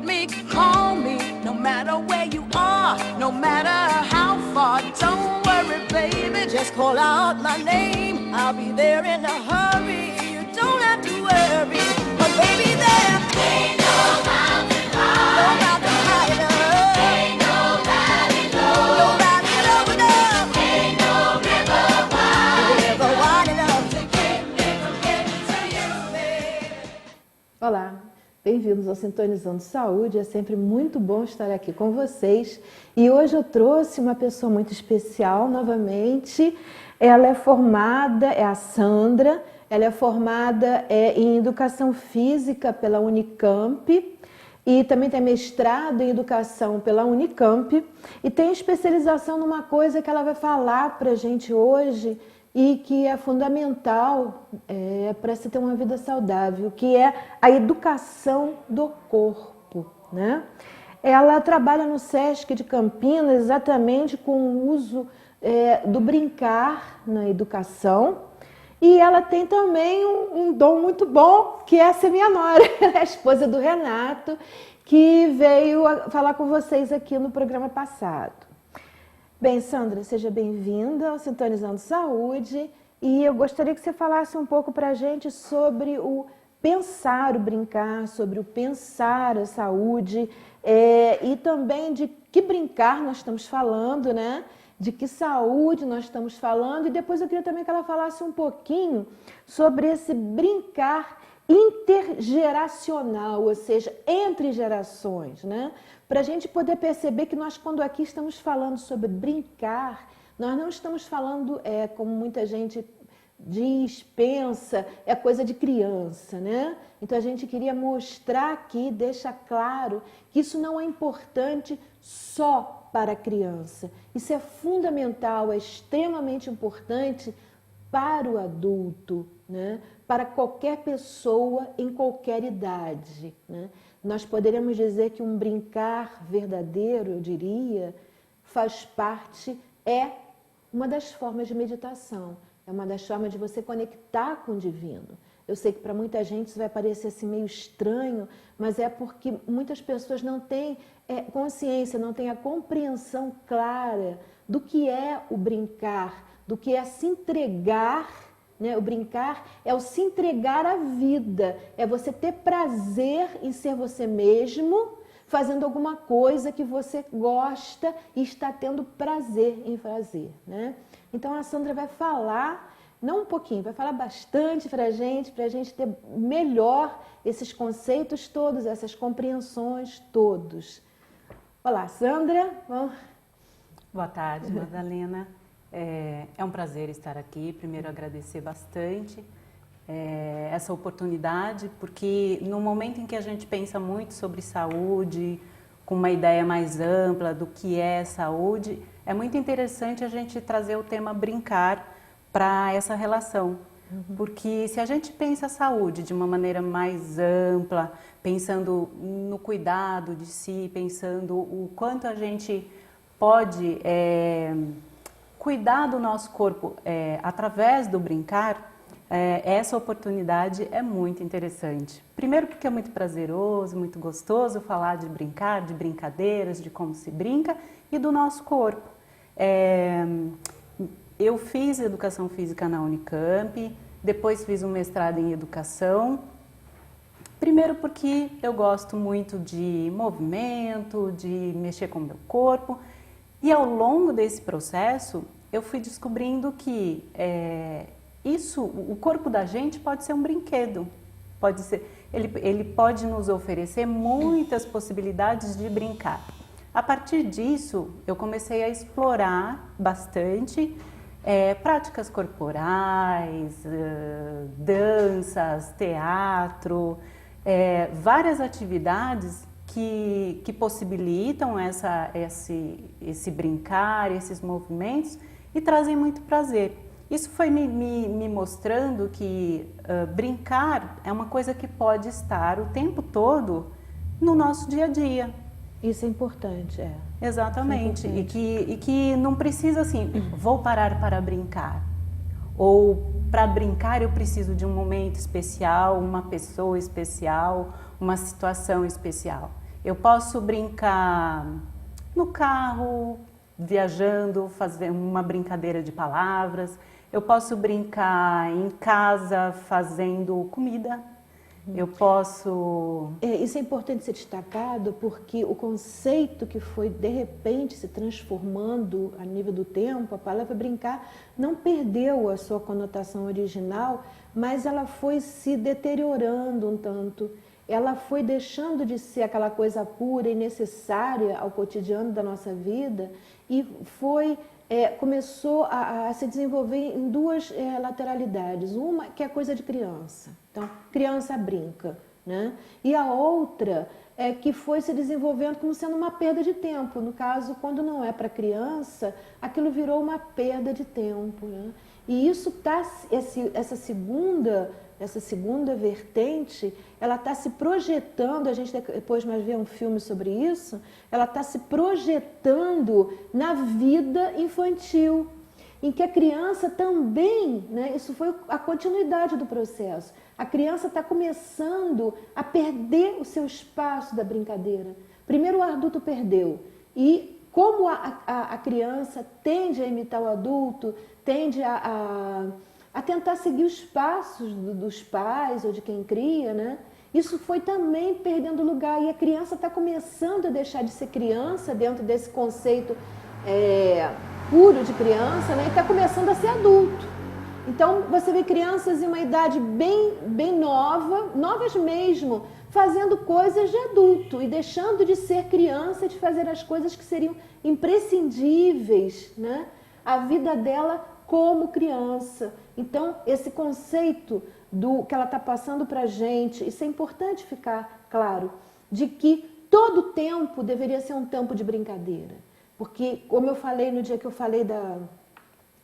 me, call me, no matter where you are, no matter how far. Don't worry, baby, just call out my name. I'll be there in a hurry. You don't have to worry, but baby, there ain't no mountain high, no mountain high enough, ain't no valley low, no valley low enough, ain't no river wide enough to keep me from getting to you, baby. Olá, bem-vindos ao Sintonizando Saúde, é sempre muito bom estar aqui com vocês e hoje eu trouxe uma pessoa muito especial novamente. Ela é formada, é a Sandra, ela é formada em Educação Física pela Unicamp e também tem mestrado em Educação pela Unicamp e tem especialização numa coisa que ela vai falar para a gente hoje e que é fundamental para se ter uma vida saudável, que é a educação do corpo, né? Ela trabalha no SESC de Campinas exatamente com o uso do brincar na educação e ela tem também um dom muito bom, que é ser minha nora, a esposa do Renato, que veio falar com vocês aqui no programa passado. Bem, Sandra, seja bem-vinda ao Sintonizando Saúde e eu gostaria que você falasse um pouco para a gente sobre o pensar o brincar, sobre o pensar a saúde e também de que brincar nós estamos falando, né? De que saúde nós estamos falando e depois eu queria também que ela falasse um pouquinho sobre esse brincar intergeracional, ou seja, entre gerações, né? Para a gente poder perceber que nós, quando aqui estamos falando sobre brincar, nós não estamos falando, como muita gente diz, pensa, é coisa de criança, né? Então a gente queria mostrar aqui, deixar claro que isso não é importante só para a criança. Isso é fundamental, é extremamente importante para o adulto, né? Para qualquer pessoa em qualquer idade, né? Nós poderíamos dizer que um brincar verdadeiro, eu diria, faz parte, é uma das formas de meditação, é uma das formas de você conectar com o divino. Eu sei que para muita gente isso vai parecer assim meio estranho, mas é porque muitas pessoas não têm consciência, não têm a compreensão clara do que é o brincar, do que é se entregar, né? O brincar é o se entregar à vida, é você ter prazer em ser você mesmo, fazendo alguma coisa que você gosta e está tendo prazer em fazer, né? Então a Sandra vai falar, não um pouquinho, vai falar bastante para a gente ter melhor esses conceitos todos, essas compreensões todos. Olá, Sandra. Boa tarde, Madalena. É um prazer estar aqui. Primeiro, agradecer bastante essa oportunidade, porque no momento em que a gente pensa muito sobre saúde, com uma ideia mais ampla do que é saúde, é muito interessante a gente trazer o tema brincar para essa relação. Porque se a gente pensa a saúde de uma maneira mais ampla, pensando no cuidado de si, pensando o quanto a gente pode cuidar do nosso corpo através do brincar, essa oportunidade é muito interessante. Primeiro porque é muito prazeroso, muito gostoso falar de brincar, de brincadeiras, de como se brinca e do nosso corpo. Eu fiz Educação Física na Unicamp, depois fiz um mestrado em Educação. Primeiro porque eu gosto muito de movimento, de mexer com o meu corpo. E ao longo desse processo, eu fui descobrindo que o corpo da gente pode ser um brinquedo. Ele pode nos oferecer muitas possibilidades de brincar. A partir disso, eu comecei a explorar bastante práticas corporais, danças, teatro, várias atividades que possibilitam esse brincar, esses movimentos e trazem muito prazer. Isso foi me mostrando que brincar é uma coisa que pode estar o tempo todo no nosso dia a dia. Isso é importante, Exatamente. É importante. E que não precisa assim, vou parar para brincar. Ou para brincar eu preciso de um momento especial, uma pessoa especial, uma situação especial. Eu posso brincar no carro, viajando, fazer uma brincadeira de palavras. Eu posso brincar em casa fazendo comida. Eu posso... Isso é importante ser destacado porque o conceito que foi de repente se transformando a nível do tempo, a palavra brincar não perdeu a sua conotação original, mas ela foi se deteriorando um tanto. Ela foi deixando de ser aquela coisa pura e necessária ao cotidiano da nossa vida e começou a se desenvolver em duas lateralidades. Uma que é coisa de criança, então criança brinca, né? E a outra é que foi se desenvolvendo como sendo uma perda de tempo. No caso, quando não é para criança, aquilo virou uma perda de tempo, né? E isso essa segunda vertente, ela está se projetando, a gente depois mais vê um filme sobre isso, ela está se projetando na vida infantil, em que a criança também, né, isso foi a continuidade do processo, a criança está começando a perder o seu espaço da brincadeira. Primeiro o adulto perdeu, e como a criança tende a imitar o adulto, tende a tentar seguir os passos dos pais ou de quem cria, né? Isso foi também perdendo lugar e a criança está começando a deixar de ser criança dentro desse conceito puro de criança, né? E está começando a ser adulto. Então você vê crianças em uma idade bem novas mesmo, fazendo coisas de adulto e deixando de ser criança, de fazer as coisas que seriam imprescindíveis, né? A vida dela como criança. Então, esse conceito que ela está passando para a gente, isso é importante ficar claro, de que todo tempo deveria ser um tempo de brincadeira. Porque, como eu falei no dia que eu falei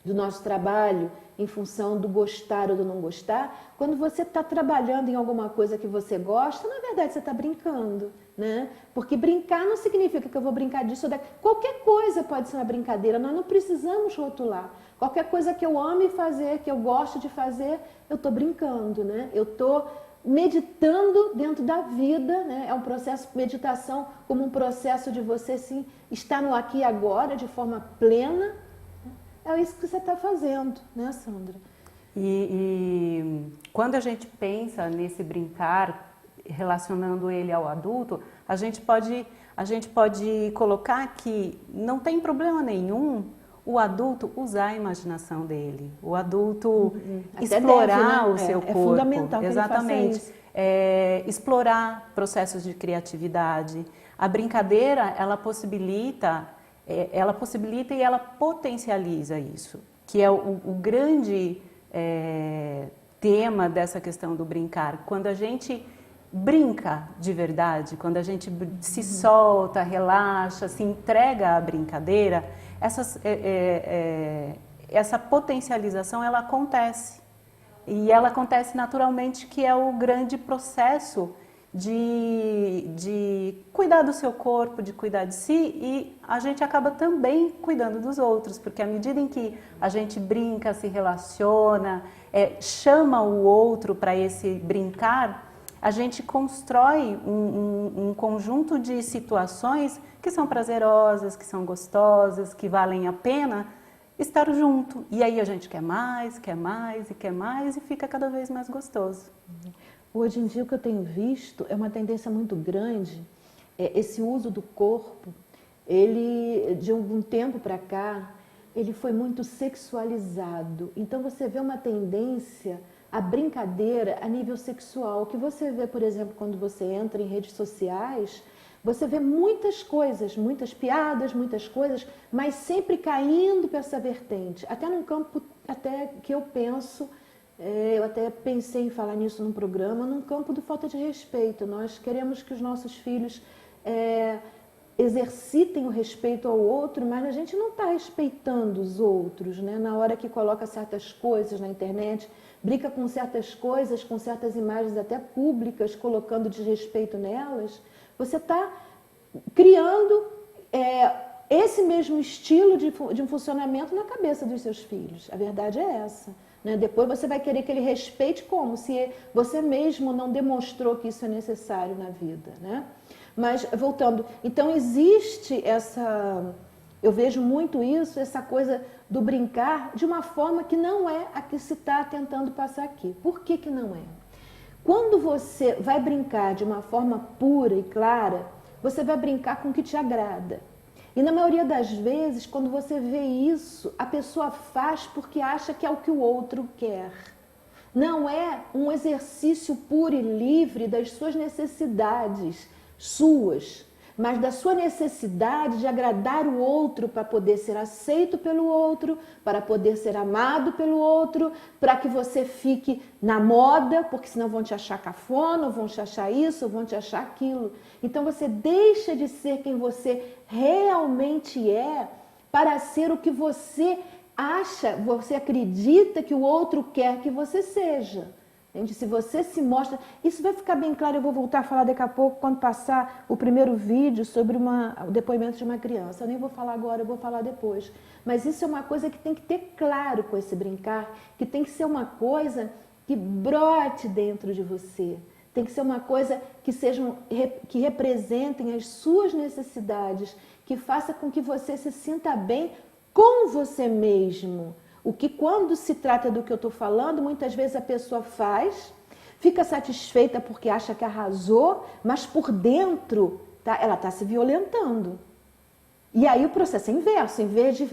do nosso trabalho, em função do gostar ou do não gostar, quando você está trabalhando em alguma coisa que você gosta, na verdade você está brincando, né? Porque brincar não significa que eu vou brincar disso ou daquilo. Qualquer coisa pode ser uma brincadeira, nós não precisamos rotular. Qualquer coisa que eu ame fazer, que eu gosto de fazer, eu estou brincando, né? Eu estou meditando dentro da vida, né? É um processo de meditação como um processo de você sim, estar no aqui e agora de forma plena. É isso que você está fazendo, né, Sandra? E quando a gente pensa nesse brincar, relacionando ele ao adulto, a gente pode colocar que não tem problema nenhum o adulto usar a imaginação dele, o adulto explorar o seu corpo. É fundamental que exatamente. Ele faça isso. Explorar processos de criatividade. A brincadeira, ela possibilita e ela potencializa isso, que é o grande tema dessa questão do brincar. Quando a gente brinca de verdade, quando a gente se solta, relaxa, se entrega à brincadeira, essa potencialização ela acontece. E ela acontece naturalmente, que é o grande processo de cuidar do seu corpo, de cuidar de si, e a gente acaba também cuidando dos outros, porque à medida em que a gente brinca, se relaciona, chama o outro para esse brincar, a gente constrói um conjunto de situações que são prazerosas, que são gostosas, que valem a pena estar junto. E aí a gente quer mais e fica cada vez mais gostoso. Hoje em dia o que eu tenho visto é uma tendência muito grande, esse uso do corpo, ele de algum tempo para cá, ele foi muito sexualizado. Então você vê uma tendência à brincadeira a nível sexual, que você vê, por exemplo, quando você entra em redes sociais, você vê muitas coisas, muitas piadas, muitas coisas, mas sempre caindo para essa vertente, até num campo até que eu penso. Eu até pensei em falar nisso num programa, num campo de falta de respeito. Nós queremos que os nossos filhos exercitem o respeito ao outro, mas a gente não está respeitando os outros, né? Na hora que coloca certas coisas na internet, brinca com certas coisas, com certas imagens até públicas, colocando desrespeito nelas, você está criando esse mesmo estilo de um funcionamento na cabeça dos seus filhos. A verdade é essa. né? Depois você vai querer que ele respeite como? Se você mesmo não demonstrou que isso é necessário na vida, né? Mas, voltando, então existe essa... Eu vejo muito isso, essa coisa do brincar de uma forma que não é a que se está tentando passar aqui. Por que que não é? Quando você vai brincar de uma forma pura e clara, você vai brincar com o que te agrada. E na maioria das vezes, quando você vê isso, a pessoa faz porque acha que é o que o outro quer. Não é um exercício puro e livre das suas necessidades, suas, mas da sua necessidade de agradar o outro para poder ser aceito pelo outro, para poder ser amado pelo outro, para que você fique na moda, porque senão vão te achar cafona, vão te achar isso, vão te achar aquilo. Então você deixa de ser quem você realmente é para ser o que você acha, você acredita que o outro quer que você seja. Entende? Se você se mostra... Isso vai ficar bem claro, eu vou voltar a falar daqui a pouco, quando passar o primeiro vídeo sobre o depoimento de uma criança. Eu nem vou falar agora, eu vou falar depois. Mas isso é uma coisa que tem que ter claro com esse brincar, que tem que ser uma coisa que brote dentro de você. Tem que ser uma coisa que representem as suas necessidades, que faça com que você se sinta bem com você mesmo. O que, quando se trata do que eu estou falando, muitas vezes a pessoa faz, fica satisfeita porque acha que arrasou, mas por dentro ela está se violentando. E aí o processo é inverso, em vez de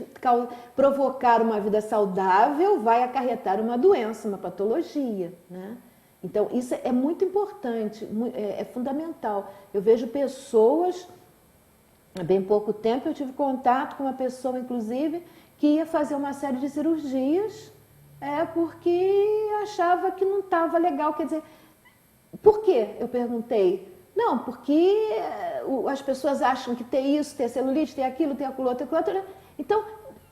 provocar uma vida saudável, vai acarretar uma doença, uma patologia, né? Então isso é muito importante, é fundamental. Eu vejo pessoas, há bem pouco tempo eu tive contato com uma pessoa, inclusive, que ia fazer uma série de cirurgias porque achava que não estava legal. Quer dizer, por quê? Eu perguntei. Não, porque as pessoas acham que tem isso, tem celulite, tem aquilo outro. Então,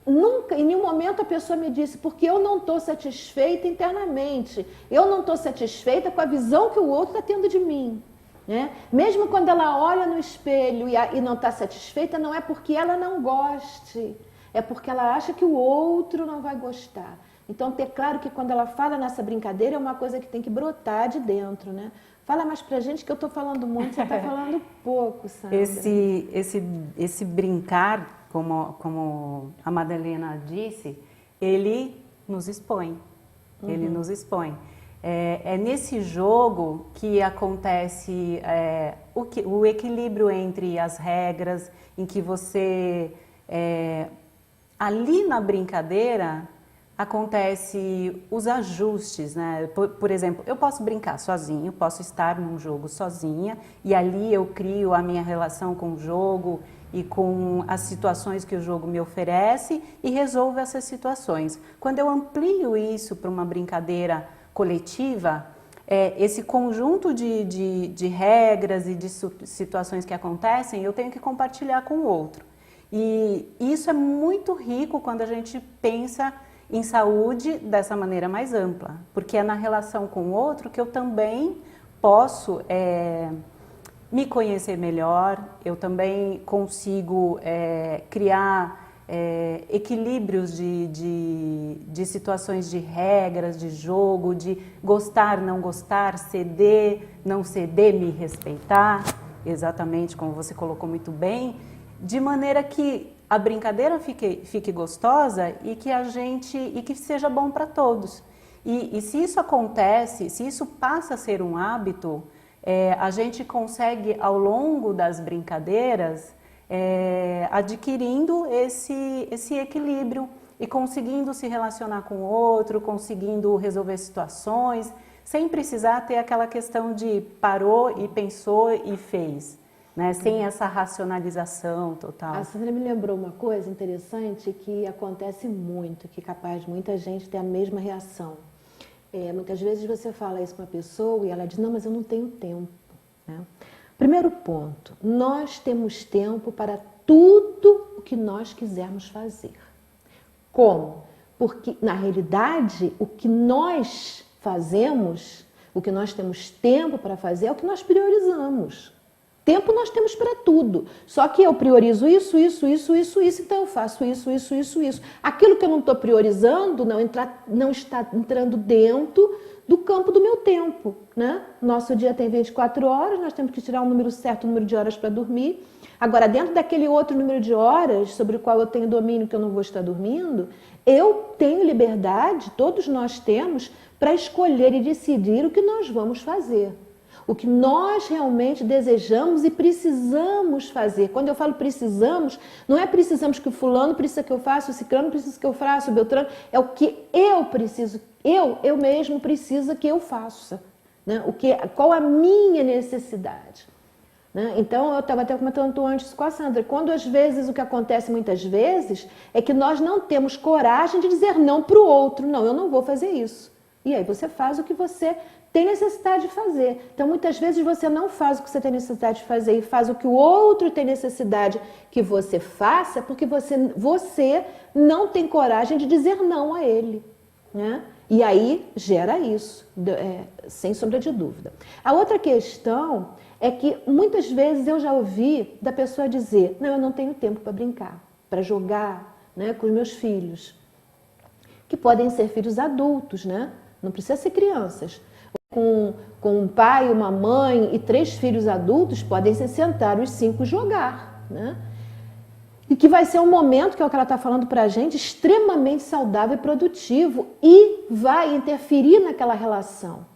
nunca, em nenhum momento a pessoa me disse, porque eu não estou satisfeita internamente, eu não estou satisfeita com a visão que o outro está tendo de mim. Né? Mesmo quando ela olha no espelho e não está satisfeita, não é porque ela não goste, é porque ela acha que o outro não vai gostar. Então, ter claro que quando ela fala nessa brincadeira, é uma coisa que tem que brotar de dentro, né? Fala mais pra gente, que eu tô falando muito, você tá falando pouco, Sandra. Esse brincar, como a Madalena disse, ele nos expõe. Ele nos expõe. É nesse jogo que acontece o equilíbrio entre as regras, em que você... ali na brincadeira acontece os ajustes, né? Por exemplo, eu posso brincar sozinho, posso estar num jogo sozinha e ali eu crio a minha relação com o jogo e com as situações que o jogo me oferece e resolvo essas situações. Quando eu amplio isso para uma brincadeira coletiva, esse conjunto de regras e de situações que acontecem, eu tenho que compartilhar com o outro. E isso é muito rico quando a gente pensa em saúde dessa maneira mais ampla, porque é na relação com o outro que eu também posso me conhecer melhor, eu também consigo criar equilíbrios de situações de regras, de jogo, de gostar, não gostar, ceder, não ceder, me respeitar, exatamente como você colocou muito bem, de maneira que a brincadeira fique gostosa e que seja bom para todos. E se isso acontece, se isso passa a ser um hábito, a gente consegue ao longo das brincadeiras adquirindo esse equilíbrio e conseguindo se relacionar com o outro, conseguindo resolver situações, sem precisar ter aquela questão de parou e pensou e fez. Né, sem essa racionalização total. A Sandra me lembrou uma coisa interessante que acontece muito, que é capaz de muita gente ter a mesma reação. Muitas vezes você fala isso com uma pessoa e ela diz, não, mas eu não tenho tempo. Né? Primeiro ponto, nós temos tempo para tudo o que nós quisermos fazer. Como? Porque, na realidade, o que nós fazemos, o que nós temos tempo para fazer é o que nós priorizamos. Tempo nós temos para tudo. Só que eu priorizo isso, então eu faço isso. Aquilo que eu não estou priorizando não está entrando dentro do campo do meu tempo, né? Nosso dia tem 24 horas, nós temos que tirar um número certo, um número de horas para dormir. Agora, dentro daquele outro número de horas sobre o qual eu tenho domínio que eu não vou estar dormindo, eu tenho liberdade, todos nós temos, para escolher e decidir o que nós vamos fazer. O que nós realmente desejamos e precisamos fazer. Quando eu falo precisamos, não é precisamos que o fulano precisa que eu faça, o ciclano precisa que eu faça, o beltrano. É o que eu preciso, eu mesmo preciso que eu faça. Né? Qual a minha necessidade. Né? Então, eu estava até comentando antes com a Sandra, quando às vezes, o que acontece muitas vezes, é que nós não temos coragem de dizer não para o outro. Não, eu não vou fazer isso. E aí você faz o que você tem necessidade de fazer. Então, muitas vezes você não faz o que você tem necessidade de fazer e faz o que o outro tem necessidade que você faça, porque você não tem coragem de dizer não a ele. Né? E aí gera isso, sem sombra de dúvida. A outra questão é que muitas vezes eu já ouvi da pessoa dizer, não, eu não tenho tempo para brincar, para jogar, né, com os meus filhos, que podem ser filhos adultos, né? Não precisa ser crianças. Com um pai, uma mãe e 3 filhos adultos, podem se sentar os 5 e jogar, né? E que vai ser um momento, que é o que ela está falando para a gente, extremamente saudável e produtivo e vai interferir naquela relação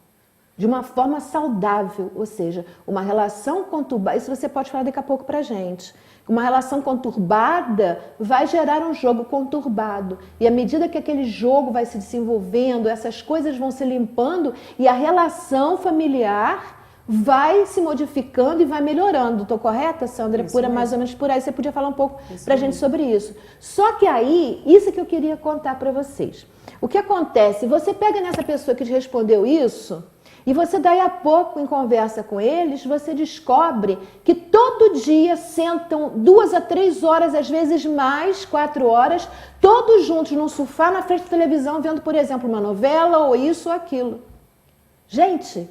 de uma forma saudável, ou seja, uma relação conturbada, isso você pode falar daqui a pouco para a gente. Uma relação conturbada vai gerar um jogo conturbado. E à medida que aquele jogo vai se desenvolvendo, essas coisas vão se limpando e a relação familiar vai se modificando e vai melhorando. Estou correta, Sandra? Mais ou menos por aí. Você podia falar um pouco para a gente sobre isso. Só que aí, isso que eu queria contar para vocês. O que acontece? Você pega nessa pessoa que te respondeu isso... E você daí a pouco, em conversa com eles, você descobre que todo dia sentam 2 a 3 horas, às vezes mais, 4 horas, todos juntos num sofá na frente da televisão, vendo, por exemplo, uma novela ou isso ou aquilo. Gente,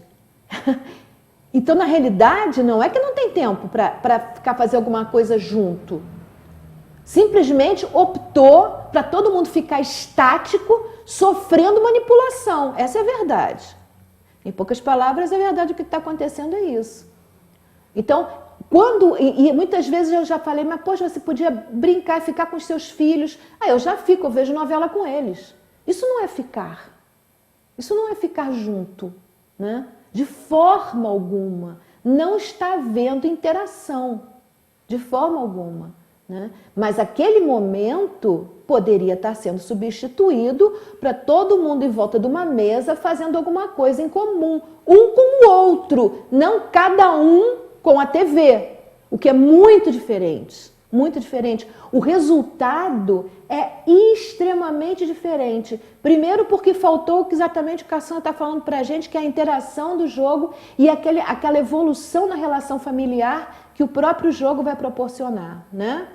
então na realidade não é que não tem tempo para ficar fazer alguma coisa junto. Simplesmente optou para todo mundo ficar estático, sofrendo manipulação. Essa é a verdade. Em poucas palavras, a verdade, o que está acontecendo é isso. Então, e muitas vezes eu já falei, mas poxa, você podia brincar e ficar com os seus filhos. Eu já fico, eu vejo novela com eles. Isso não é ficar. Isso não é ficar junto, né? De forma alguma. Não está havendo interação, de forma alguma. Né? Mas aquele momento poderia estar sendo substituído para todo mundo em volta de uma mesa fazendo alguma coisa em comum, um com o outro, não cada um com a TV, o que é muito diferente, muito diferente. O resultado é extremamente diferente. Primeiro porque faltou exatamente o que a Sandra está falando para a gente, que é a interação do jogo e aquela evolução na relação familiar que o próprio jogo vai proporcionar, né?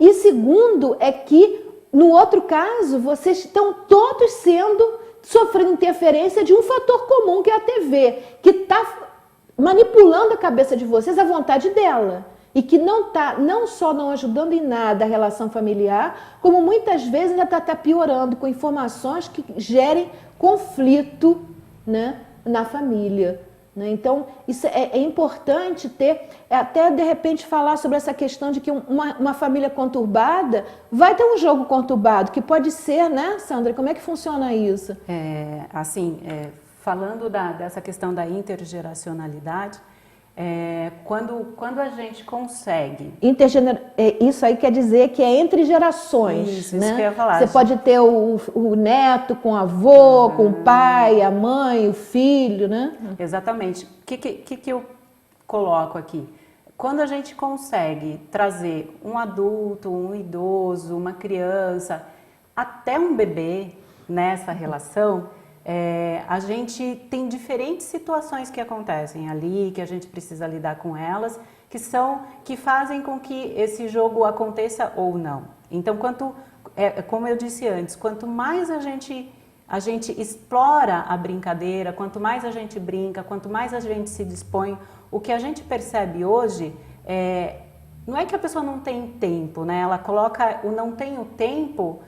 E segundo é que, no outro caso, vocês estão todos sofrendo interferência de um fator comum, que é a TV, que está manipulando a cabeça de vocês à vontade dela. E que não só não ajudando em nada a relação familiar, como muitas vezes ainda está piorando com informações que gerem conflito, né, na família. Então, isso é importante até de repente falar sobre essa questão de que uma família conturbada vai ter um jogo conturbado, que pode ser, né, Sandra? Como é que funciona isso? Falando dessa questão da intergeracionalidade, quando a gente consegue... Isso aí quer dizer que é entre gerações. Isso né? Que eu ia falar. Você pode ter o neto com o avô, com o pai, a mãe, o filho, né? Exatamente. O que eu coloco aqui? Quando a gente consegue trazer um adulto, um idoso, uma criança, até um bebê nessa relação... a gente tem diferentes situações que acontecem ali, que a gente precisa lidar com elas, que fazem com que esse jogo aconteça ou não. Então, como eu disse antes, quanto mais a gente explora a brincadeira, quanto mais a gente brinca, quanto mais a gente se dispõe, o que a gente percebe hoje não é que a pessoa não tem tempo, né? Ela coloca o não tenho tempo,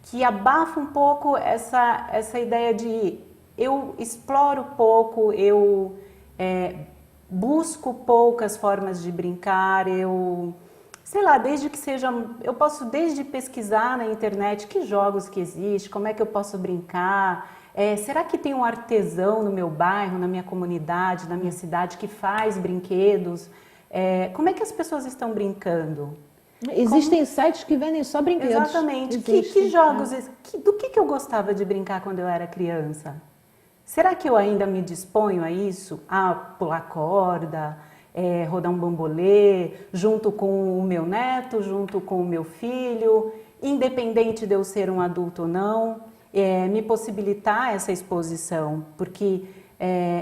que abafa um pouco essa ideia de eu exploro pouco, eu busco poucas formas de brincar, sei lá, desde que seja, eu posso desde pesquisar na internet que jogos que existem, como é que eu posso brincar, será que tem um artesão no meu bairro, na minha comunidade, na minha cidade que faz brinquedos? Como é que as pessoas estão brincando? Existem sites que vendem só brinquedos. Exatamente. Que jogos, do que eu gostava de brincar quando eu era criança? Será que eu ainda me disponho a isso? A pular corda, rodar um bambolê, junto com o meu neto, junto com o meu filho, independente de eu ser um adulto ou não, me possibilitar essa exposição, porque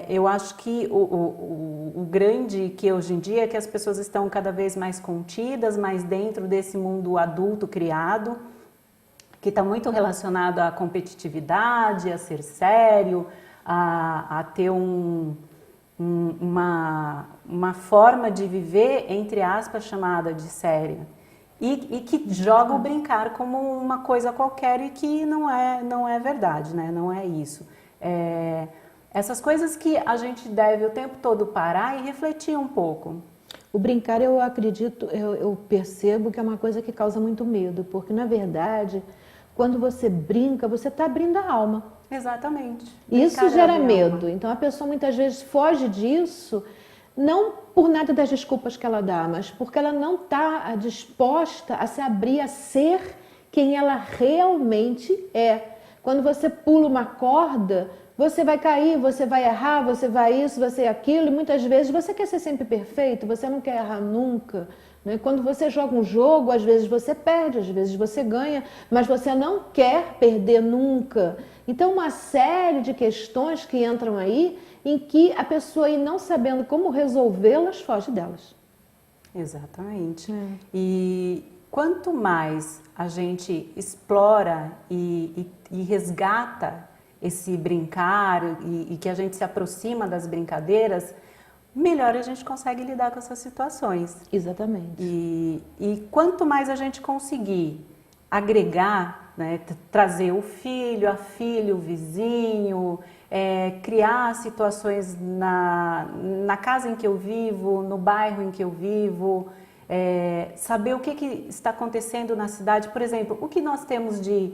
eu acho que o grande que hoje em dia é que as pessoas estão cada vez mais contidas, mais dentro desse mundo adulto criado, que está muito relacionado à competitividade, a ser sério, a ter uma forma de viver, entre aspas, chamada de séria. E que joga o brincar como uma coisa qualquer e que não é verdade, né? Não é isso. Essas coisas que a gente deve o tempo todo parar e refletir um pouco. O brincar, eu acredito, eu percebo que é uma coisa que causa muito medo, porque na verdade, quando você brinca, você está abrindo a alma. Exatamente. Isso gera medo. Então a pessoa muitas vezes foge disso, não por nada das desculpas que ela dá, mas porque ela não está disposta a se abrir a ser quem ela realmente é. Quando você pula uma corda, você vai cair, você vai errar, você vai isso, você aquilo, e muitas vezes você quer ser sempre perfeito, você não quer errar nunca. Né? Quando você joga um jogo, às vezes você perde, às vezes você ganha, mas você não quer perder nunca. Então, uma série de questões que entram aí, em que a pessoa, aí não sabendo como resolvê-las, foge delas. Exatamente. E quanto mais a gente explora e resgata esse brincar e que a gente se aproxima das brincadeiras, melhor a gente consegue lidar com essas situações. Exatamente. E quanto mais a gente conseguir agregar, né, trazer o filho, a filha, o vizinho, criar situações na casa em que eu vivo, no bairro em que eu vivo, saber o que está acontecendo na cidade. Por exemplo, o que nós temos de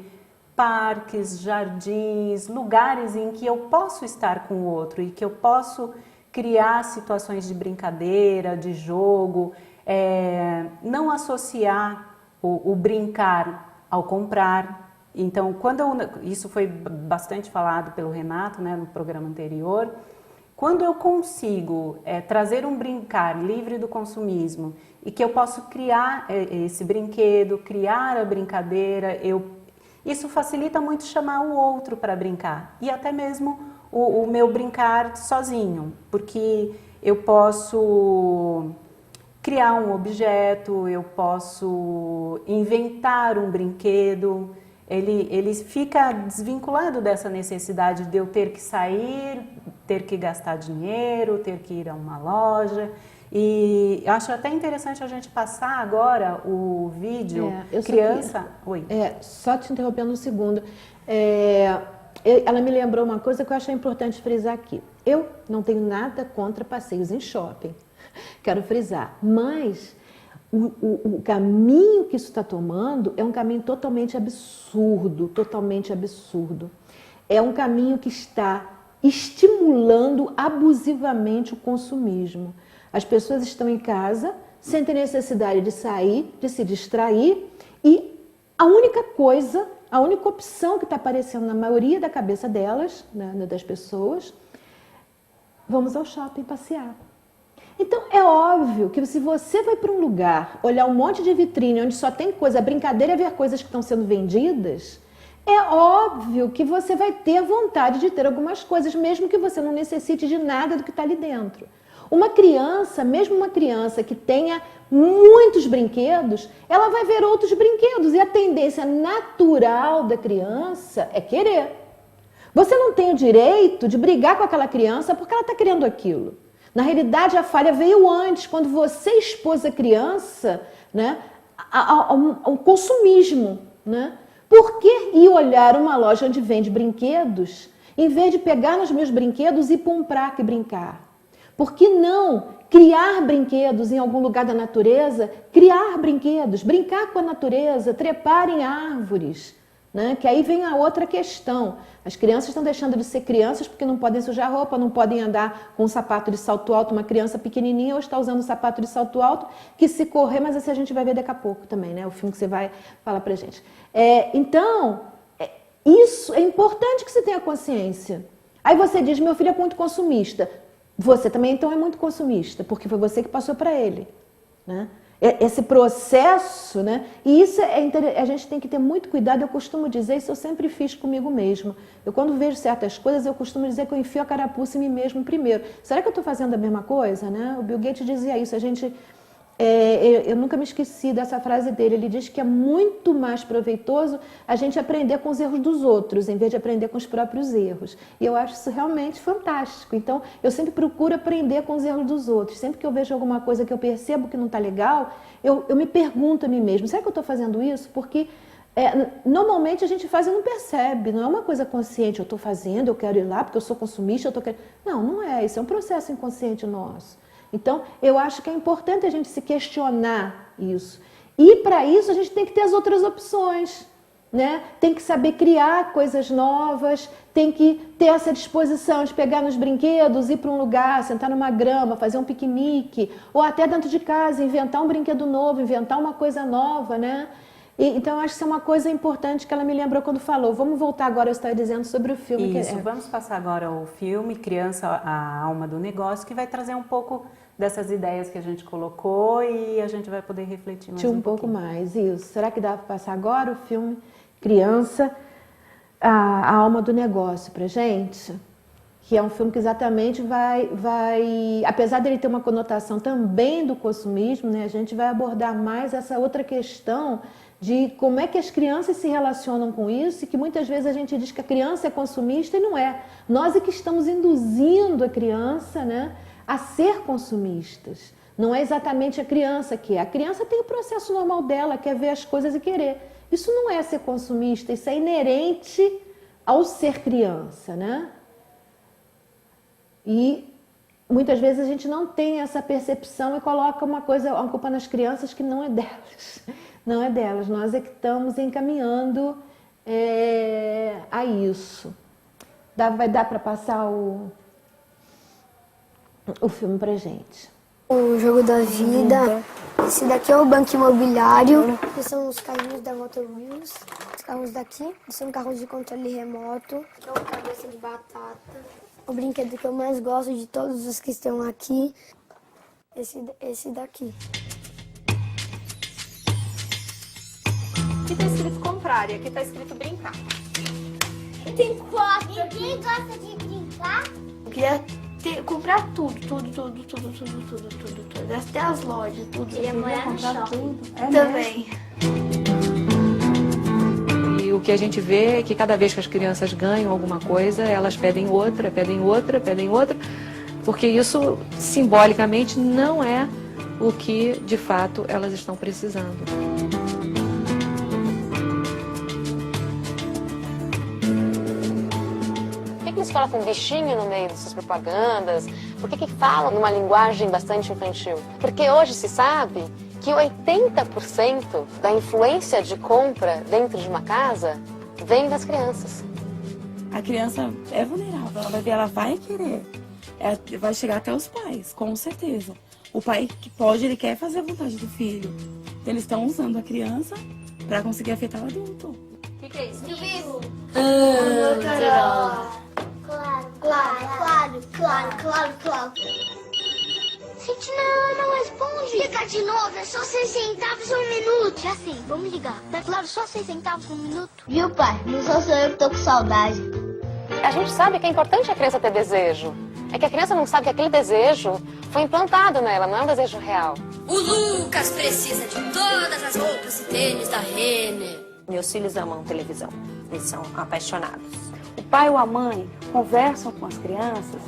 parques, jardins, lugares em que eu posso estar com o outro e que eu posso criar situações de brincadeira, de jogo, não associar o brincar ao comprar. Então, isso foi bastante falado pelo Renato, né, no programa anterior, quando eu consigo trazer um brincar livre do consumismo e que eu posso criar esse brinquedo, criar a brincadeira, isso facilita muito chamar o outro para brincar e até mesmo o meu brincar sozinho, porque eu posso criar um objeto, eu posso inventar um brinquedo, ele fica desvinculado dessa necessidade de eu ter que sair, ter que gastar dinheiro, ter que ir a uma loja. E acho até interessante a gente passar agora o vídeo criança... Oi. Só te interrompendo um segundo. Ela me lembrou uma coisa que eu acho importante frisar aqui. Eu não tenho nada contra passeios em shopping, quero frisar, mas o caminho que isso está tomando é um caminho totalmente absurdo, totalmente absurdo. É um caminho que está estimulando abusivamente o consumismo. As pessoas estão em casa, sentem necessidade de sair, de se distrair, e a única opção que está aparecendo na maioria da cabeça delas, né, das pessoas, vamos ao shopping passear. Então, é óbvio que se você vai para um lugar, olhar um monte de vitrine onde só tem coisa, a brincadeira é ver coisas que estão sendo vendidas, é óbvio que você vai ter vontade de ter algumas coisas, mesmo que você não necessite de nada do que está ali dentro. Uma criança, mesmo uma criança que tenha muitos brinquedos, ela vai ver outros brinquedos e a tendência natural da criança é querer. Você não tem o direito de brigar com aquela criança porque ela está querendo aquilo. Na realidade, a falha veio antes, quando você expôs a criança, né, ao consumismo, né? Por que ir olhar uma loja onde vende brinquedos, em vez de pegar nos meus brinquedos e ir para um parque brincar? Por que não criar brinquedos em algum lugar da natureza, criar brinquedos, brincar com a natureza, trepar em árvores, né? Que aí vem a outra questão. As crianças estão deixando de ser crianças porque não podem sujar roupa, não podem andar com um sapato de salto alto. Uma criança pequenininha ou está usando um sapato de salto alto, que se correr, mas esse a gente vai ver daqui a pouco também, né? O filme que você vai falar pra gente. Então, isso é importante que você tenha consciência. Aí você diz, meu filho é muito consumista. Você também, então, é muito consumista, porque foi você que passou para ele, né? Esse processo, né? E isso a gente tem que ter muito cuidado. Eu costumo dizer, isso eu sempre fiz comigo mesma. Eu, quando vejo certas coisas, eu costumo dizer que eu enfio a carapuça em mim mesmo primeiro. Será que eu estou fazendo a mesma coisa, né? O Bill Gates dizia isso. Eu nunca me esqueci dessa frase dele. Ele diz que é muito mais proveitoso a gente aprender com os erros dos outros, em vez de aprender com os próprios erros. E eu acho isso realmente fantástico. Então, eu sempre procuro aprender com os erros dos outros. Sempre que eu vejo alguma coisa que eu percebo que não está legal, eu me pergunto a mim mesmo, será que eu estou fazendo isso? Porque normalmente a gente faz e não percebe, não é uma coisa consciente. Eu estou fazendo, eu quero ir lá porque eu sou consumista, eu estou querendo... Não, não é. Isso é um processo inconsciente nosso. Então, eu acho que é importante a gente se questionar isso. E, para isso, a gente tem que ter as outras opções, né? Tem que saber criar coisas novas, tem que ter essa disposição de pegar nos brinquedos, ir para um lugar, sentar numa grama, fazer um piquenique, ou até dentro de casa, inventar um brinquedo novo, inventar uma coisa nova, né? Então, eu acho que isso é uma coisa importante que ela me lembrou quando falou. Vamos voltar agora, eu estava dizendo sobre o filme. Isso, vamos passar agora ao filme Criança, a Alma do Negócio, que vai trazer um pouco dessas ideias que a gente colocou e a gente vai poder refletir mais um pouco mais, isso. Será que dá para passar agora o filme Criança, a Alma do Negócio pra gente? Que é um filme que exatamente vai... Apesar dele ter uma conotação também do consumismo, né, a gente vai abordar mais essa outra questão de como é que as crianças se relacionam com isso, e que muitas vezes a gente diz que a criança é consumista e não é. Nós é que estamos induzindo a criança, né, a ser consumistas. Não é exatamente a criança que é. A criança tem o processo normal dela, quer ver as coisas e querer. Isso não é ser consumista, isso é inerente ao ser criança, né? E muitas vezes a gente não tem essa percepção e coloca uma culpa nas crianças que não é delas. Não é delas, nós é que estamos encaminhando a isso. Vai dar para passar o filme pra gente. O Jogo da Vida. Esse daqui é o Banco Imobiliário. Esses são os carrinhos da Motor Wheels. Os carros daqui são carros de controle remoto. Aqui é o Cabeça de Batata. O brinquedo que eu mais gosto de todos os que estão aqui, esse daqui. Aqui tá escrito comprar e aqui tá escrito brincar. Tem 4. Ninguém gosta de brincar? Eu queria comprar tudo. Até as lojas, tudo. Queria morar no shopping. Também. E o que a gente vê é que cada vez que as crianças ganham alguma coisa, elas pedem outra, porque isso simbolicamente não é o que de fato elas estão precisando. Eles colocam um bichinho no meio dessas propagandas? Por que falam numa linguagem bastante infantil? Porque hoje se sabe que 80% da influência de compra dentro de uma casa vem das crianças. A criança é vulnerável, ela vai ver, ela vai querer. Ela vai chegar até os pais, com certeza. O pai que pode, ele quer fazer a vontade do filho. Então eles estão usando a criança para conseguir afetar o adulto. O que é isso? Claro. Gente, não responde. Liga de novo, é só 6 centavos um minuto. Já sei, vamos ligar. Claro, só 6 centavos um minuto. Viu, pai? Não sou só eu que tô com saudade. A gente sabe que é importante a criança ter desejo. É que a criança não sabe que aquele desejo foi implantado nela, não é um desejo real. O Lucas precisa de todas as roupas e tênis da Renner. Meus filhos amam televisão, eles são apaixonados. O pai ou a mãe conversam com as crianças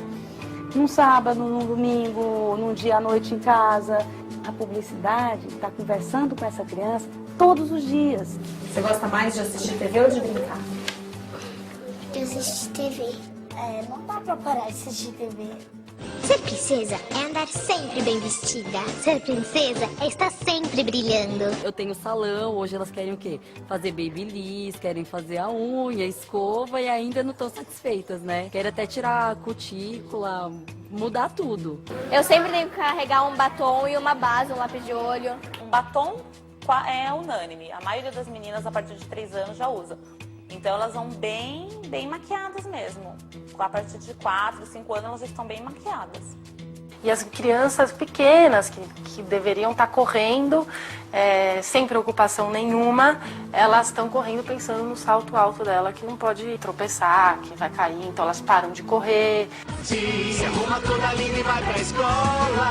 num sábado, num domingo, num dia à noite em casa. A publicidade está conversando com essa criança todos os dias. Você gosta mais de assistir TV ou de brincar? De assistir TV. Não dá pra parar de assistir TV. Ser princesa é andar sempre bem vestida. Ser princesa é estar sempre brilhando. Eu tenho salão, hoje elas querem o quê? Fazer babyliss, querem fazer a unha, a escova e ainda não estão satisfeitas, né? Querem até tirar a cutícula, mudar tudo. Eu sempre tenho que carregar um batom e uma base, um lápis de olho. Um batom é unânime. A maioria das meninas a partir de 3 anos já usa. Então elas vão bem maquiadas mesmo. A partir de 4, 5 anos elas estão bem maquiadas. E as crianças pequenas que deveriam estar correndo sem preocupação nenhuma, elas estão correndo pensando no salto alto dela, que não pode tropeçar, que vai cair, então elas param de correr. Se arruma toda linda e vai pra escola.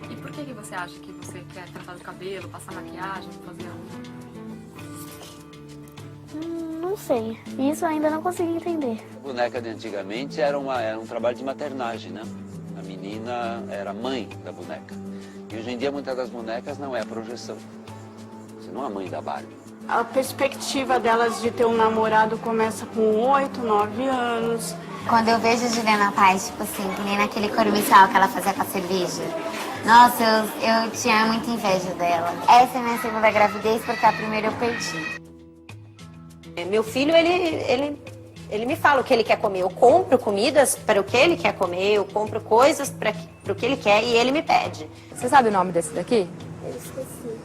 E por que você acha que você quer tratar o cabelo, passar maquiagem, fazer Não sei. Isso eu ainda não consegui entender. A boneca de antigamente era um trabalho de maternagem, né? A menina era a mãe da boneca. E hoje em dia muitas das bonecas não é a projeção. Você não é a mãe da Barbie. A perspectiva delas de ter um namorado começa com 8, 9 anos. Quando eu vejo a Juliana Paz, tipo assim, que nem naquele corumiçal que ela fazia com a cerveja. Nossa, eu tinha muita inveja dela. Essa é a minha segunda gravidez, porque a primeira eu perdi. Meu filho, ele me fala o que ele quer comer. Eu compro comidas para o que ele quer comer, eu compro coisas para o que ele quer e ele me pede. Você sabe o nome desse daqui? Eu esqueci.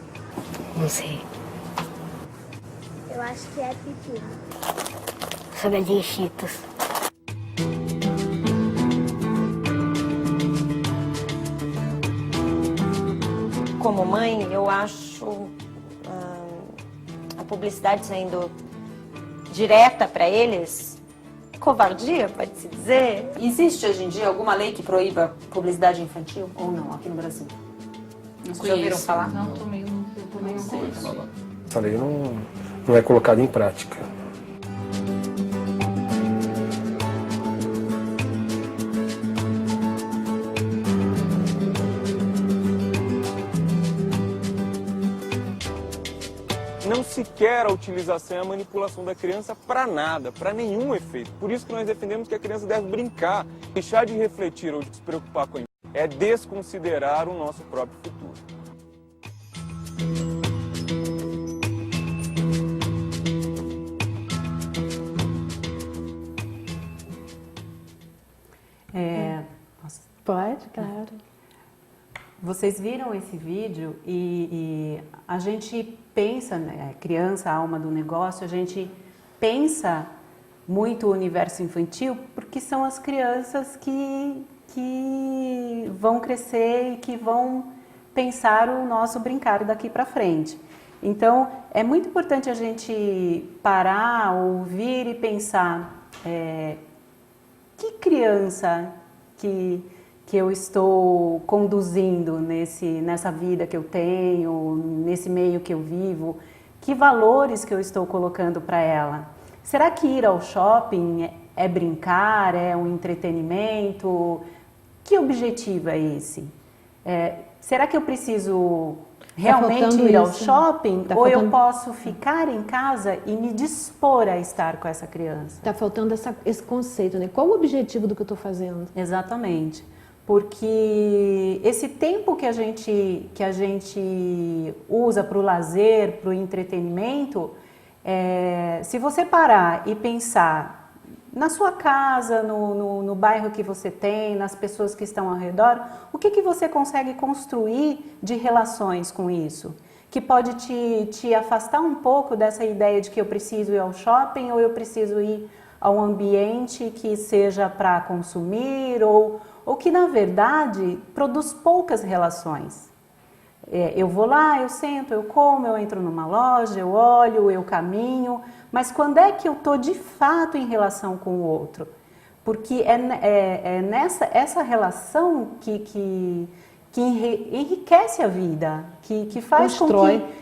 Não sei. Eu acho que é Pipi. Sobre de Cheetos. Como mãe, eu acho a publicidade sendo direta para eles, covardia, pode-se dizer. Existe hoje em dia alguma lei que proíba publicidade infantil ou não aqui no Brasil? Vocês já ouviram falar? Não, também não conheço. Essa lei não é colocada em prática. Não se quer a utilização e a manipulação da criança para nada, para nenhum efeito. Por isso que nós defendemos que a criança deve brincar. Deixar de refletir ou de se preocupar com isso é desconsiderar o nosso próprio futuro. Pode, claro. Vocês viram esse vídeo e a gente pensa, né, criança, alma do negócio, a gente pensa muito o universo infantil porque são as crianças que vão crescer e que vão pensar o nosso brincar daqui para frente. Então, é muito importante a gente parar, ouvir e pensar que criança que eu estou conduzindo nessa vida que eu tenho, nesse meio que eu vivo, que valores que eu estou colocando para ela. Será que ir ao shopping é brincar, é um entretenimento? Que objetivo é esse? Será que eu preciso realmente ir ao shopping ou eu posso ficar em casa e me dispor a estar com essa criança? Está faltando esse conceito, né? Qual o objetivo do que eu estou fazendo? Exatamente. Porque esse tempo que a gente usa para o lazer, para o entretenimento, se você parar e pensar na sua casa, no bairro que você tem, nas pessoas que estão ao redor, o que você consegue construir de relações com isso? Que pode te afastar um pouco dessa ideia de que eu preciso ir ao shopping ou eu preciso ir a um ambiente que seja para consumir ou que, na verdade, produz poucas relações. Eu vou lá, eu sento, eu como, eu entro numa loja, eu olho, eu caminho, mas quando é que eu estou de fato em relação com o outro? Porque essa relação que enriquece a vida, que faz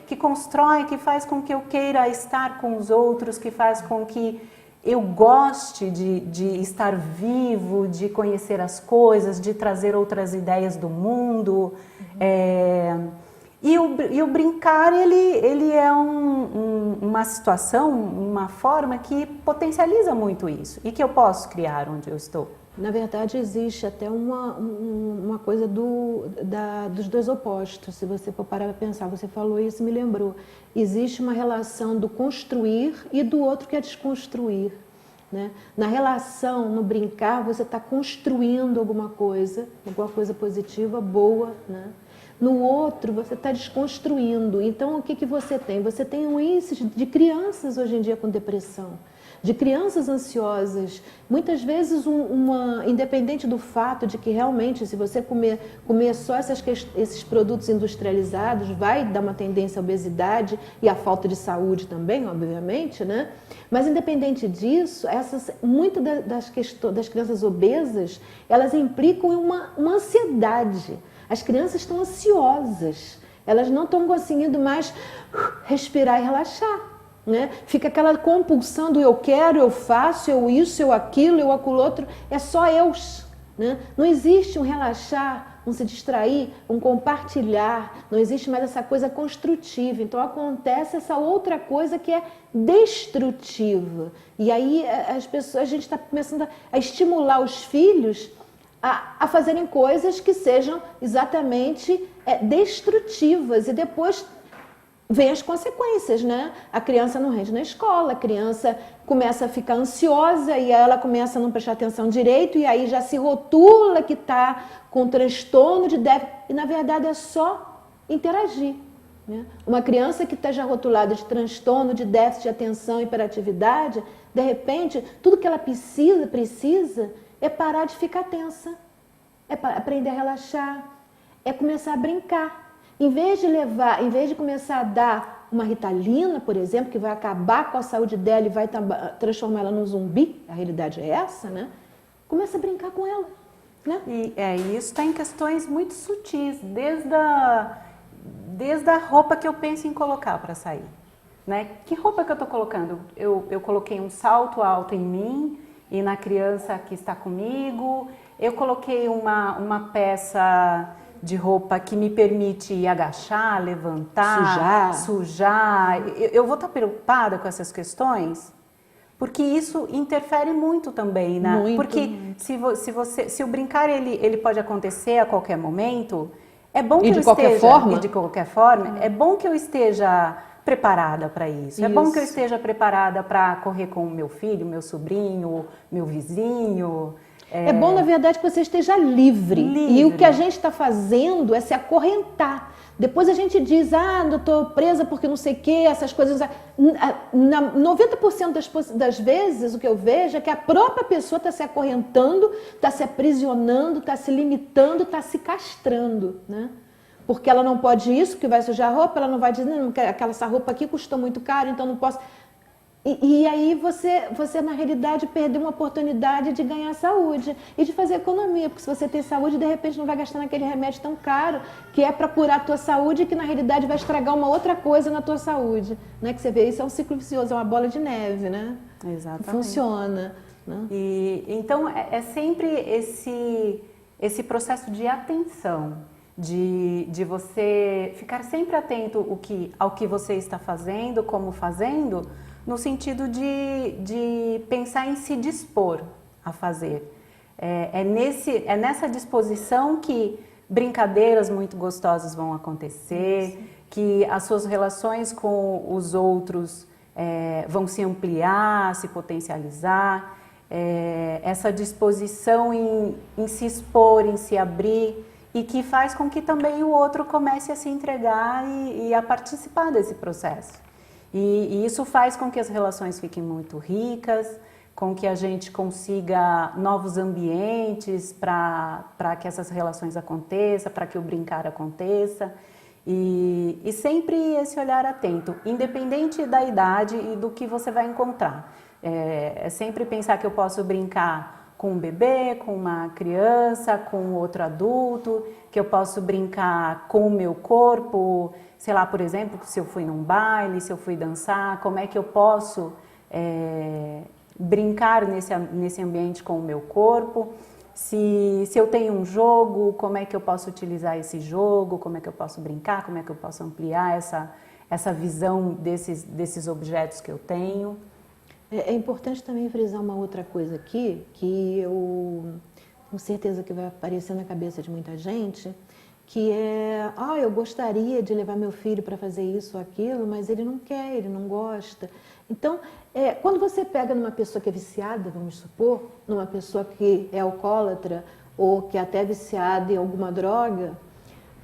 que constrói, que faz com que eu queira estar com os outros, que faz com que eu goste de estar vivo, de conhecer as coisas, de trazer outras ideias do mundo. E o brincar, ele é uma situação, uma forma que potencializa muito isso e que eu posso criar onde eu estou. Na verdade, existe até uma coisa dos dois opostos. Se você for parar para pensar, você falou isso, me lembrou. Existe uma relação do construir e do outro que é desconstruir. Né? Na relação, no brincar, você está construindo alguma coisa positiva, boa. Né? No outro, você está desconstruindo. Então, o que você tem? Você tem um índice de crianças hoje em dia com depressão, de crianças ansiosas, muitas vezes independente do fato de que realmente se você comer só esses produtos industrializados vai dar uma tendência à obesidade e à falta de saúde também, obviamente, né? Mas independente disso, muitas das crianças obesas, elas implicam em uma ansiedade. As crianças estão ansiosas, elas não estão conseguindo mais respirar e relaxar. Né? Fica aquela compulsão do eu quero, eu faço, eu isso, eu aquilo, eu aquilo outro, é só eus. Né? Não existe um relaxar, um se distrair, um compartilhar, não existe mais essa coisa construtiva. Então acontece essa outra coisa que é destrutiva. E aí a gente está começando a estimular os filhos a fazerem coisas que sejam exatamente destrutivas e depois vem as consequências, né? A criança não rende na escola, a criança começa a ficar ansiosa e ela começa a não prestar atenção direito e aí já se rotula que está com transtorno de déficit e na verdade é só interagir. Né? Uma criança que está já rotulada de transtorno de déficit de atenção e hiperatividade, de repente, tudo que ela precisa é parar de ficar tensa, é aprender a relaxar, é começar a brincar. Em vez de começar a dar uma Ritalina, por exemplo, que vai acabar com a saúde dela e vai transformar ela num zumbi, a realidade é essa, né? Começa a brincar com ela. Né? E isso está em questões muito sutis, desde a roupa que eu penso em colocar para sair. Né? Que roupa que eu estou colocando? Eu coloquei um salto alto em mim e na criança que está comigo, eu coloquei uma peça de roupa que me permite agachar, levantar, sujar. Eu vou estar preocupada com essas questões, porque isso interfere muito também, né? Muito. Porque se o brincar ele pode acontecer a qualquer momento, é bom que eu esteja de qualquer forma, é bom que eu esteja preparada para isso. É bom que eu esteja preparada para correr com o meu filho, meu sobrinho, meu vizinho. É bom, na verdade, que você esteja livre. E o que a gente está fazendo é se acorrentar. Depois a gente diz, eu estou presa porque não sei o quê, essas coisas. 90% das vezes, o que eu vejo é que a própria pessoa está se acorrentando, está se aprisionando, está se limitando, está se castrando, né? Porque ela não pode isso, porque vai sujar a roupa, ela não vai dizer, não, essa roupa aqui custou muito caro, então não posso... E aí você, na realidade, perdeu uma oportunidade de ganhar saúde e de fazer economia, porque se você tem saúde, de repente não vai gastar naquele remédio tão caro, que é para curar a tua saúde e que, na realidade, vai estragar uma outra coisa na tua saúde. Né? Que você vê, isso é um ciclo vicioso, é uma bola de neve, né? Exatamente. Funciona. Né? Então, é sempre esse processo de atenção, de você ficar sempre atento ao que você está fazendo, como fazendo, no sentido de pensar em se dispor a fazer. É nessa disposição que brincadeiras muito gostosas vão acontecer, que as suas relações com os outros vão se ampliar, se potencializar, essa disposição em se expor, em se abrir, e que faz com que também o outro comece a se entregar e a participar desse processo. E isso faz com que as relações fiquem muito ricas, com que a gente consiga novos ambientes para que essas relações aconteçam, para que o brincar aconteça. E sempre esse olhar atento, independente da idade e do que você vai encontrar. É sempre pensar que eu posso brincar com um bebê, com uma criança, com outro adulto, que eu posso brincar com o meu corpo, sei lá, por exemplo, se eu fui num baile, se eu fui dançar, como é que eu posso brincar nesse ambiente com o meu corpo. Se eu tenho um jogo, como é que eu posso utilizar esse jogo, como é que eu posso brincar, como é que eu posso ampliar essa visão desses objetos que eu tenho. É importante também frisar uma outra coisa aqui, que eu com certeza que vai aparecer na cabeça de muita gente, que é, eu gostaria de levar meu filho para fazer isso ou aquilo, mas ele não quer, ele não gosta. Então, quando você pega numa pessoa que é viciada, vamos supor, numa pessoa que é alcoólatra ou que é até viciada em alguma droga,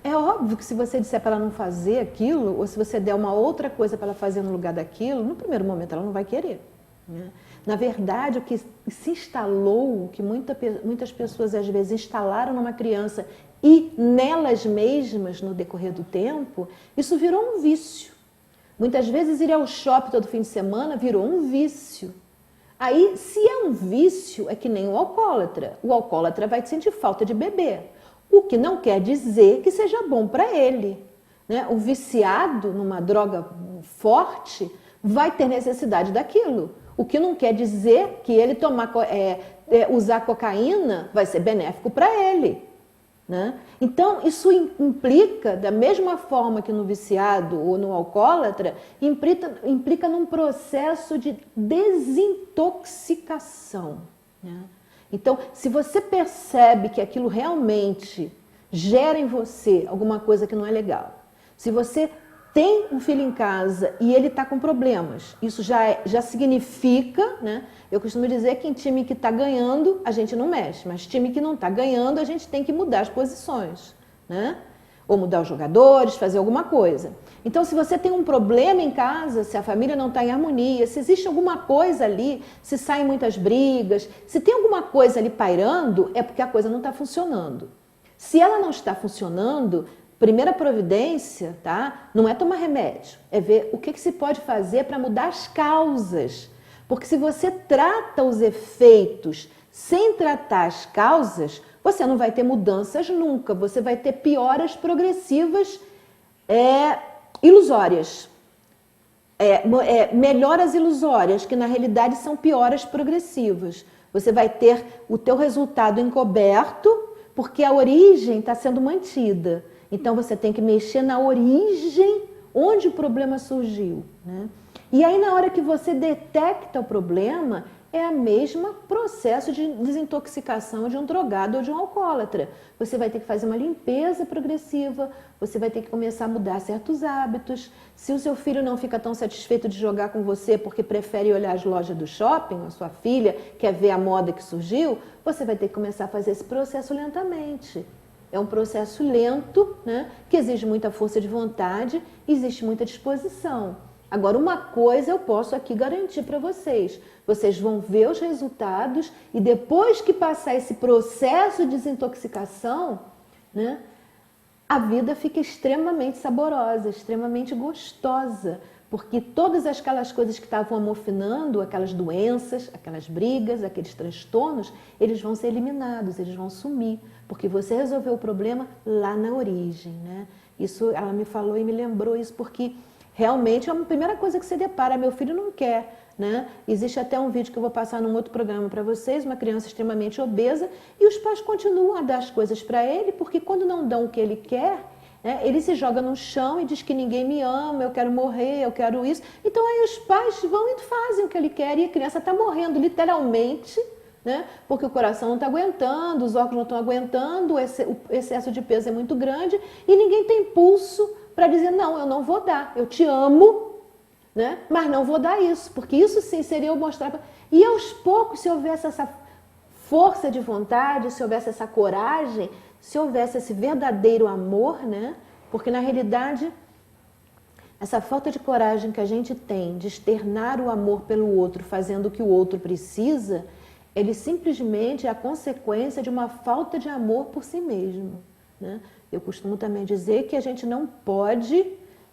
é óbvio que se você disser para ela não fazer aquilo, ou se você der uma outra coisa para ela fazer no lugar daquilo, no primeiro momento ela não vai querer, né? Na verdade, o que se instalou, o que muitas pessoas às vezes instalaram numa criança e nelas mesmas no decorrer do tempo, isso virou um vício. Muitas vezes ir ao shopping todo fim de semana virou um vício. Aí, se é um vício, é que nem o alcoólatra. O alcoólatra vai sentir falta de beber, o que não quer dizer que seja bom para ele, né? O viciado numa droga forte vai ter necessidade daquilo, o que não quer dizer que ele usar cocaína vai ser benéfico para ele, né? Então, isso implica, da mesma forma que no viciado ou no alcoólatra, implica num processo de desintoxicação, né? Então, se você percebe que aquilo realmente gera em você alguma coisa que não é legal, se você tem um filho em casa e ele está com problemas, isso já significa, né? Eu costumo dizer que em time que está ganhando, a gente não mexe, mas time que não está ganhando, a gente tem que mudar as posições, né? Ou mudar os jogadores, fazer alguma coisa. Então, se você tem um problema em casa, se a família não está em harmonia, se existe alguma coisa ali, se saem muitas brigas, se tem alguma coisa ali pairando, é porque a coisa não está funcionando. Se ela não está funcionando, primeira providência, tá? Não é tomar remédio, é ver o que se pode fazer para mudar as causas. Porque se você trata os efeitos sem tratar as causas, você não vai ter mudanças nunca, você vai ter pioras progressivas ilusórias. Melhoras ilusórias, que na realidade são pioras progressivas. Você vai ter o teu resultado encoberto, porque a origem está sendo mantida. Então, você tem que mexer na origem onde o problema surgiu, né? E aí, na hora que você detecta o problema, é o mesmo processo de desintoxicação de um drogado ou de um alcoólatra. Você vai ter que fazer uma limpeza progressiva, você vai ter que começar a mudar certos hábitos. Se o seu filho não fica tão satisfeito de jogar com você porque prefere olhar as lojas do shopping, a sua filha quer ver a moda que surgiu, você vai ter que começar a fazer esse processo lentamente. É um processo lento, né, que exige muita força de vontade, existe muita disposição. Agora, uma coisa eu posso aqui garantir para vocês. Vocês vão ver os resultados e depois que passar esse processo de desintoxicação, né, a vida fica extremamente saborosa, extremamente gostosa. Porque todas aquelas coisas que estavam amofinando, aquelas doenças, aquelas brigas, aqueles transtornos, eles vão ser eliminados, eles vão sumir. Porque você resolveu o problema lá na origem, né? Isso, ela me falou e me lembrou isso, porque realmente é a primeira coisa que você depara. Meu filho não quer, né? Existe até um vídeo que eu vou passar num outro programa para vocês, uma criança extremamente obesa, e os pais continuam a dar as coisas para ele, porque quando não dão o que ele quer, ele se joga no chão e diz que ninguém me ama, eu quero morrer, eu quero isso. Então aí os pais vão e fazem o que ele quer e a criança está morrendo literalmente, né? Porque o coração não está aguentando, os órgãos não estão aguentando, o excesso de peso é muito grande e ninguém tem impulso para dizer, não, eu não vou dar, eu te amo, né? Mas não vou dar isso, porque isso sim seria eu mostrar. E aos poucos, se houvesse essa força de vontade, se houvesse essa coragem, se houvesse esse verdadeiro amor, né? Porque na realidade, essa falta de coragem que a gente tem de externar o amor pelo outro, fazendo o que o outro precisa, ele simplesmente é a consequência de uma falta de amor por si mesmo, né? Eu costumo também dizer que a gente não pode,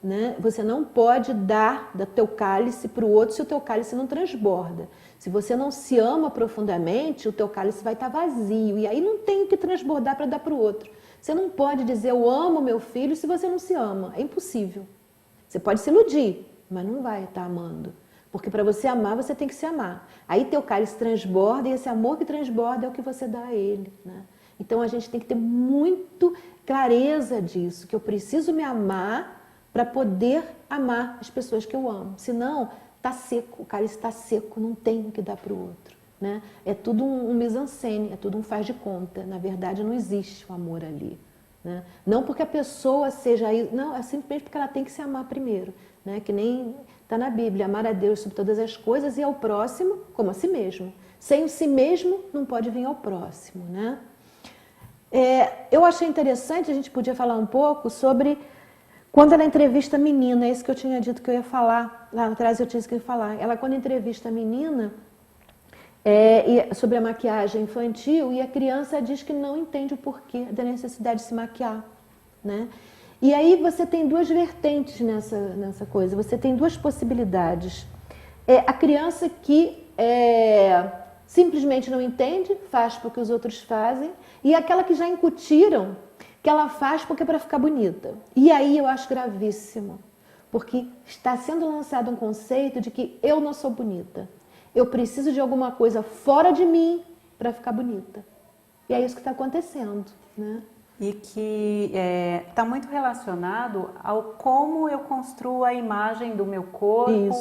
né? Você não pode dar do teu cálice para o outro se o teu cálice não transborda. Se você não se ama profundamente, o teu cálice vai estar vazio. E aí não tem o que transbordar para dar para o outro. Você não pode dizer, eu amo meu filho, se você não se ama. É impossível. Você pode se iludir, mas não vai estar amando. Porque para você amar, você tem que se amar. Aí teu cálice transborda e esse amor que transborda é o que você dá a ele, né? Então a gente tem que ter muito clareza disso, que eu preciso me amar para poder amar as pessoas que eu amo. Senão, tá seco, o cálice está seco, não tem o que dar para o outro, né? É tudo um mise-en-scène, é tudo um faz de conta. Na verdade, não existe o amor ali, né? Não porque a pessoa seja isso, não, é simplesmente porque ela tem que se amar primeiro, né? Que nem está na Bíblia, amar a Deus sobre todas as coisas e ao próximo como a si mesmo. Sem o si mesmo, não pode vir ao próximo, né? Eu achei interessante, a gente podia falar um pouco sobre quando ela entrevista a menina, é isso que eu tinha dito que eu ia falar, lá atrás eu disse que eu ia falar. Ela, quando entrevista a menina, sobre a maquiagem infantil, e a criança diz que não entende o porquê da necessidade de se maquiar, né? E aí você tem duas vertentes nessa coisa, você tem duas possibilidades. A criança que simplesmente não entende, faz porque os outros fazem, e aquela que já incutiram que ela faz porque é para ficar bonita. E aí eu acho gravíssimo, porque está sendo lançado um conceito de que eu não sou bonita. Eu preciso de alguma coisa fora de mim para ficar bonita. E é isso que está acontecendo, né? E que está muito relacionado ao como eu construo a imagem do meu corpo,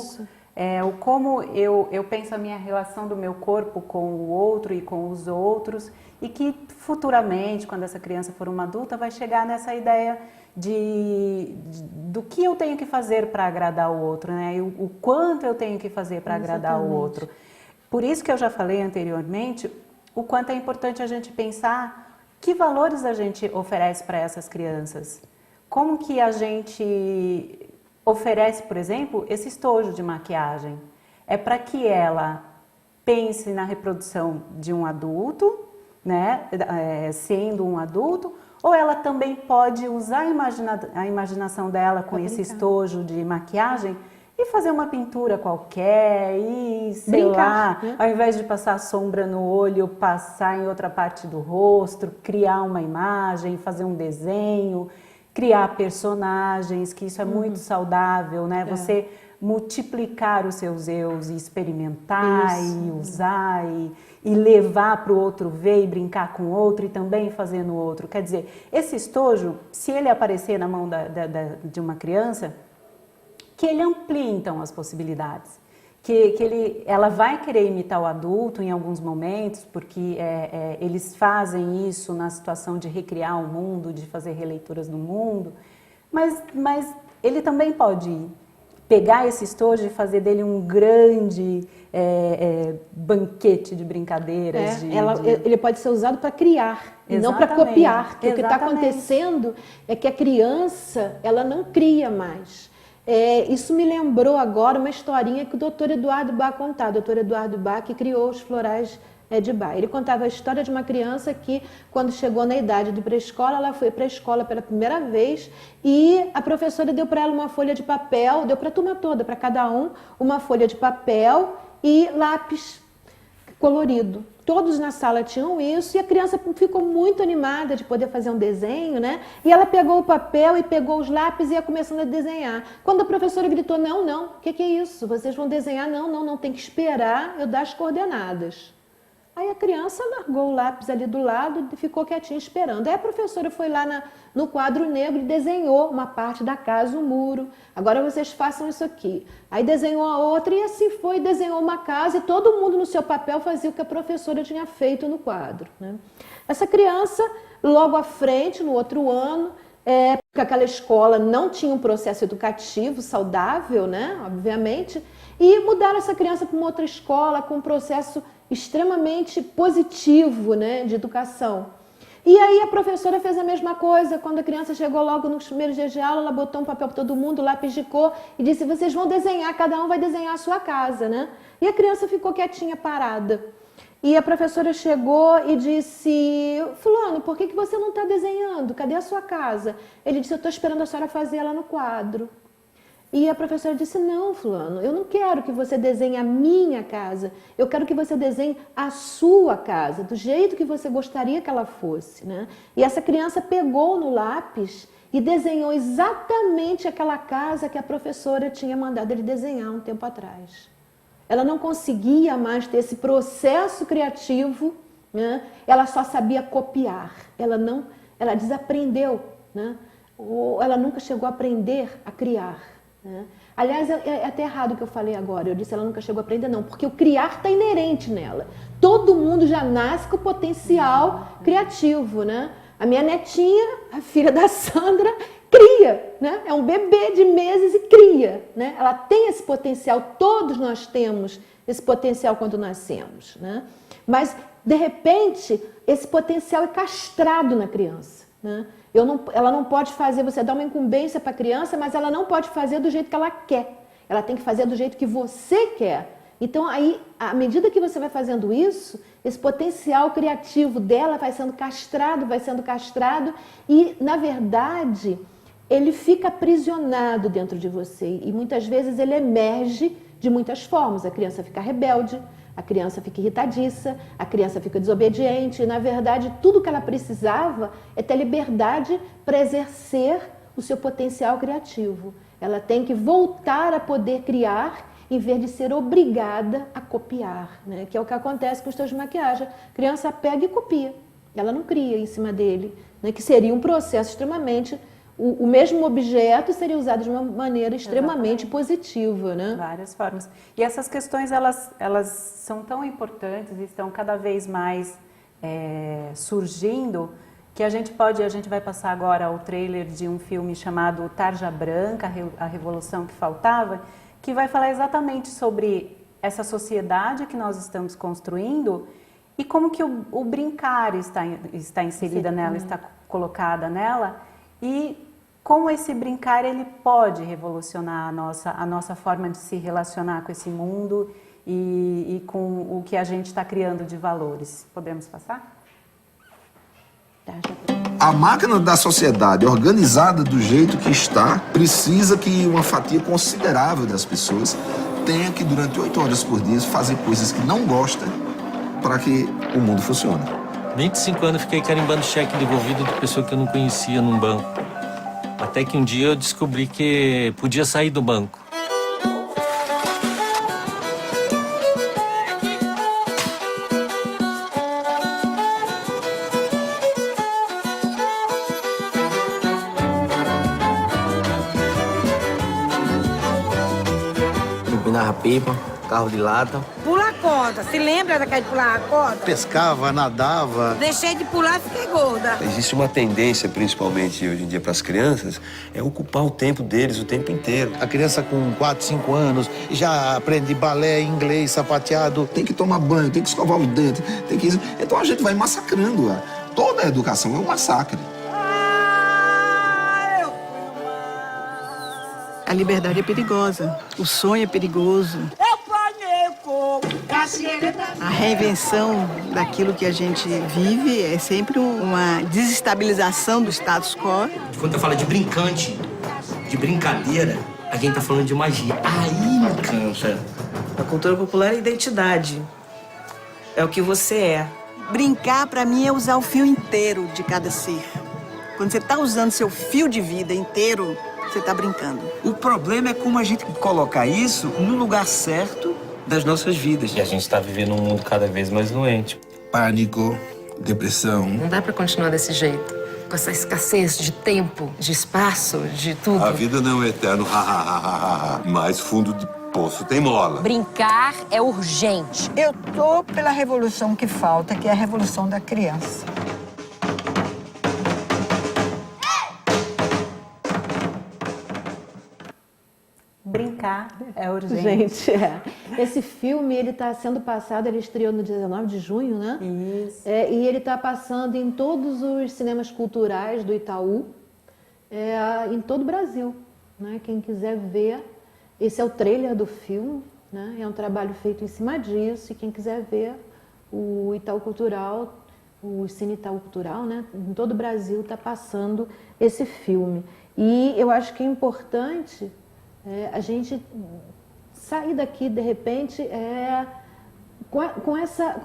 o como eu penso a minha relação do meu corpo com o outro e com os outros, e que futuramente, quando essa criança for uma adulta, vai chegar nessa ideia do que eu tenho que fazer para agradar o outro, né? E o quanto eu tenho que fazer para agradar o outro. Por isso que eu já falei anteriormente, o quanto é importante a gente pensar que valores a gente oferece para essas crianças. Como que a gente oferece, por exemplo, esse estojo de maquiagem? É para que ela pense na reprodução de um adulto, né, sendo um adulto, ou ela também pode usar a imaginação dela com esse estojo de maquiagem e fazer uma pintura qualquer e, sei lá, né? Ao invés de passar sombra no olho, passar em outra parte do rosto, criar uma imagem, fazer um desenho, criar personagens, que isso é muito saudável, né? Você multiplicar os seus eus e experimentar e usar e levar para o outro ver e brincar com o outro e também fazer no outro. Quer dizer, esse estojo, se ele aparecer na mão de uma criança, que ele amplie então as possibilidades. Ela vai querer imitar o adulto em alguns momentos, porque eles fazem isso na situação de recriar o mundo, de fazer releituras do mundo, mas ele também pode pegar esse estojo e fazer dele um grande banquete de brincadeiras. Ele pode ser usado para criar, e não para copiar. Porque o que está acontecendo é que a criança ela não cria mais. Isso me lembrou agora uma historinha que o Dr. Eduardo Bach contava. O Dr. Eduardo Bach, que criou os florais de Bach. Ele contava a história de uma criança que, quando chegou na idade de pré-escola, ela foi para a escola pela primeira vez e a professora deu para ela uma folha de papel, deu para a turma toda, para cada um, uma folha de papel e lápis colorido. Todos na sala tinham isso e a criança ficou muito animada de poder fazer um desenho, né? E ela pegou o papel e pegou os lápis e ia começando a desenhar. Quando a professora gritou, não, o que é isso? Vocês vão desenhar? Não, tem que esperar eu dar as coordenadas. Aí a criança largou o lápis ali do lado e ficou quietinha esperando. Aí a professora foi lá no quadro negro e desenhou uma parte da casa, um muro. Agora vocês façam isso aqui. Aí desenhou a outra e assim foi, desenhou uma casa e todo mundo no seu papel fazia o que a professora tinha feito no quadro, né? Essa criança, logo à frente, no outro ano, porque aquela escola não tinha um processo educativo saudável, né? Obviamente, e mudaram essa criança para uma outra escola com um processo extremamente positivo, né, de educação. E aí a professora fez a mesma coisa, quando a criança chegou logo nos primeiros dias de aula, ela botou um papel para todo mundo, lápis de cor, e disse, vocês vão desenhar, cada um vai desenhar a sua casa, né? E a criança ficou quietinha, parada. E a professora chegou e disse, fulano, por que você não está desenhando? Cadê a sua casa? Ele disse, eu estou esperando a senhora fazer ela no quadro. E a professora disse, não, fulano, eu não quero que você desenhe a minha casa, eu quero que você desenhe a sua casa, do jeito que você gostaria que ela fosse, né? E essa criança pegou no lápis e desenhou exatamente aquela casa que a professora tinha mandado ele desenhar um tempo atrás. Ela não conseguia mais ter esse processo criativo, né? Ela só sabia copiar, ela desaprendeu, né? Ou ela nunca chegou a aprender a criar, né? Aliás, é até errado o que eu falei agora, eu disse ela nunca chegou a aprender, não, porque o criar está inerente nela. Todo mundo já nasce com o potencial criativo, né? A minha netinha, a filha da Sandra, cria, né? É um bebê de meses e cria, né? Ela tem esse potencial, todos nós temos esse potencial quando nascemos, né? Mas, de repente, esse potencial é castrado na criança, né? Ela não pode fazer, você dá uma incumbência para a criança, mas ela não pode fazer do jeito que ela quer. Ela tem que fazer do jeito que você quer. Então, aí, à medida que você vai fazendo isso, esse potencial criativo dela vai sendo castrado e, na verdade, ele fica aprisionado dentro de você. E muitas vezes ele emerge de muitas formas. A criança fica rebelde, a criança fica irritadiça, a criança fica desobediente. E, na verdade, tudo que ela precisava é ter liberdade para exercer o seu potencial criativo. Ela tem que voltar a poder criar em vez de ser obrigada a copiar, né? Que é o que acontece com os teus de maquiagem. A criança pega e copia, ela não cria em cima dele, né? Que seria um processo extremamente... O mesmo objeto seria usado de uma maneira extremamente positiva, né? Várias formas. E essas questões, elas são tão importantes e estão cada vez mais surgindo, que a gente vai passar agora o trailer de um filme chamado Tarja Branca, a Revolução que Faltava, que vai falar exatamente sobre essa sociedade que nós estamos construindo e como que o brincar está inserida nela, está colocada nela, e como esse brincar ele pode revolucionar a nossa forma de se relacionar com esse mundo e com o que a gente está criando de valores. Podemos passar? A máquina da sociedade organizada do jeito que está, precisa que uma fatia considerável das pessoas tenha que, durante 8 horas por dia, fazer coisas que não gosta para que o mundo funcione. 25 anos fiquei carimbando cheque devolvido de pessoa que eu não conhecia num banco. Até que um dia eu descobri que podia sair do banco. Empinava pipa, carro de lata. Pula a corda. Se lembra daquela de pular a corda? Pescava, nadava. Deixei de pular e fiquei gorda. Existe uma tendência, principalmente hoje em dia para as crianças, é ocupar o tempo deles o tempo inteiro. A criança com 4, 5 anos já aprende balé, inglês, sapateado. Tem que tomar banho, tem que escovar os dentes, tem que... Então a gente vai massacrando. Toda a educação é um massacre. A liberdade é perigosa, o sonho é perigoso. A reinvenção daquilo que a gente vive é sempre uma desestabilização do status quo. Quando eu falo de brincante, de brincadeira, a gente tá falando de magia. Aí me encanta. A cultura popular é identidade. É o que você é. Brincar, pra mim, é usar o fio inteiro de cada ser. Quando você tá usando seu fio de vida inteiro, você tá brincando. O problema é como a gente colocar isso no lugar certo das nossas vidas. E a gente está vivendo um mundo cada vez mais doente. Pânico, depressão. Não dá para continuar desse jeito, com essa escassez de tempo, de espaço, de tudo. A vida não é eterno, mas fundo de poço tem mola. Brincar é urgente. Eu tô pela revolução que falta, que é a revolução da criança. Brincar é urgente. Gente, esse filme, ele está sendo passado, ele estreou no 19 de junho, né? Isso. E ele está passando em todos os cinemas culturais do Itaú, em todo o Brasil, né? Quem quiser ver, esse é o trailer do filme, né? É um trabalho feito em cima disso, e quem quiser ver, o Itaú Cultural, o Cine Itaú Cultural, né? Em todo o Brasil está passando esse filme. E eu acho que é importante... a gente sair daqui, de repente, com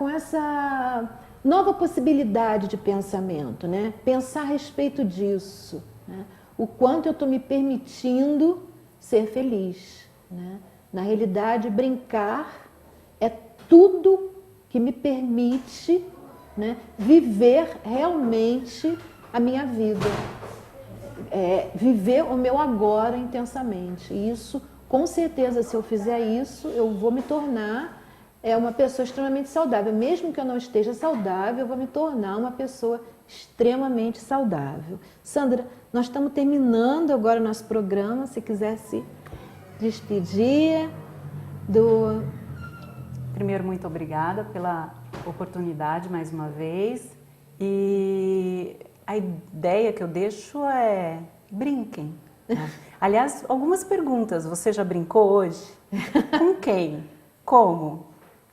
essa nova possibilidade de pensamento, né? Pensar a respeito disso, né? O quanto eu estou me permitindo ser feliz, né? Na realidade, brincar tudo que me permite, né, viver realmente a minha vida. Viver o meu agora intensamente. E isso, com certeza, se eu fizer isso, eu vou me tornar uma pessoa extremamente saudável. Mesmo que eu não esteja saudável, eu vou me tornar uma pessoa extremamente saudável. Sandra, nós estamos terminando agora o nosso programa. Se quiser se despedir do... Primeiro, muito obrigada pela oportunidade mais uma vez. E a ideia que eu deixo é brinquem. Né? Aliás, algumas perguntas. Você já brincou hoje? Com quem? Como?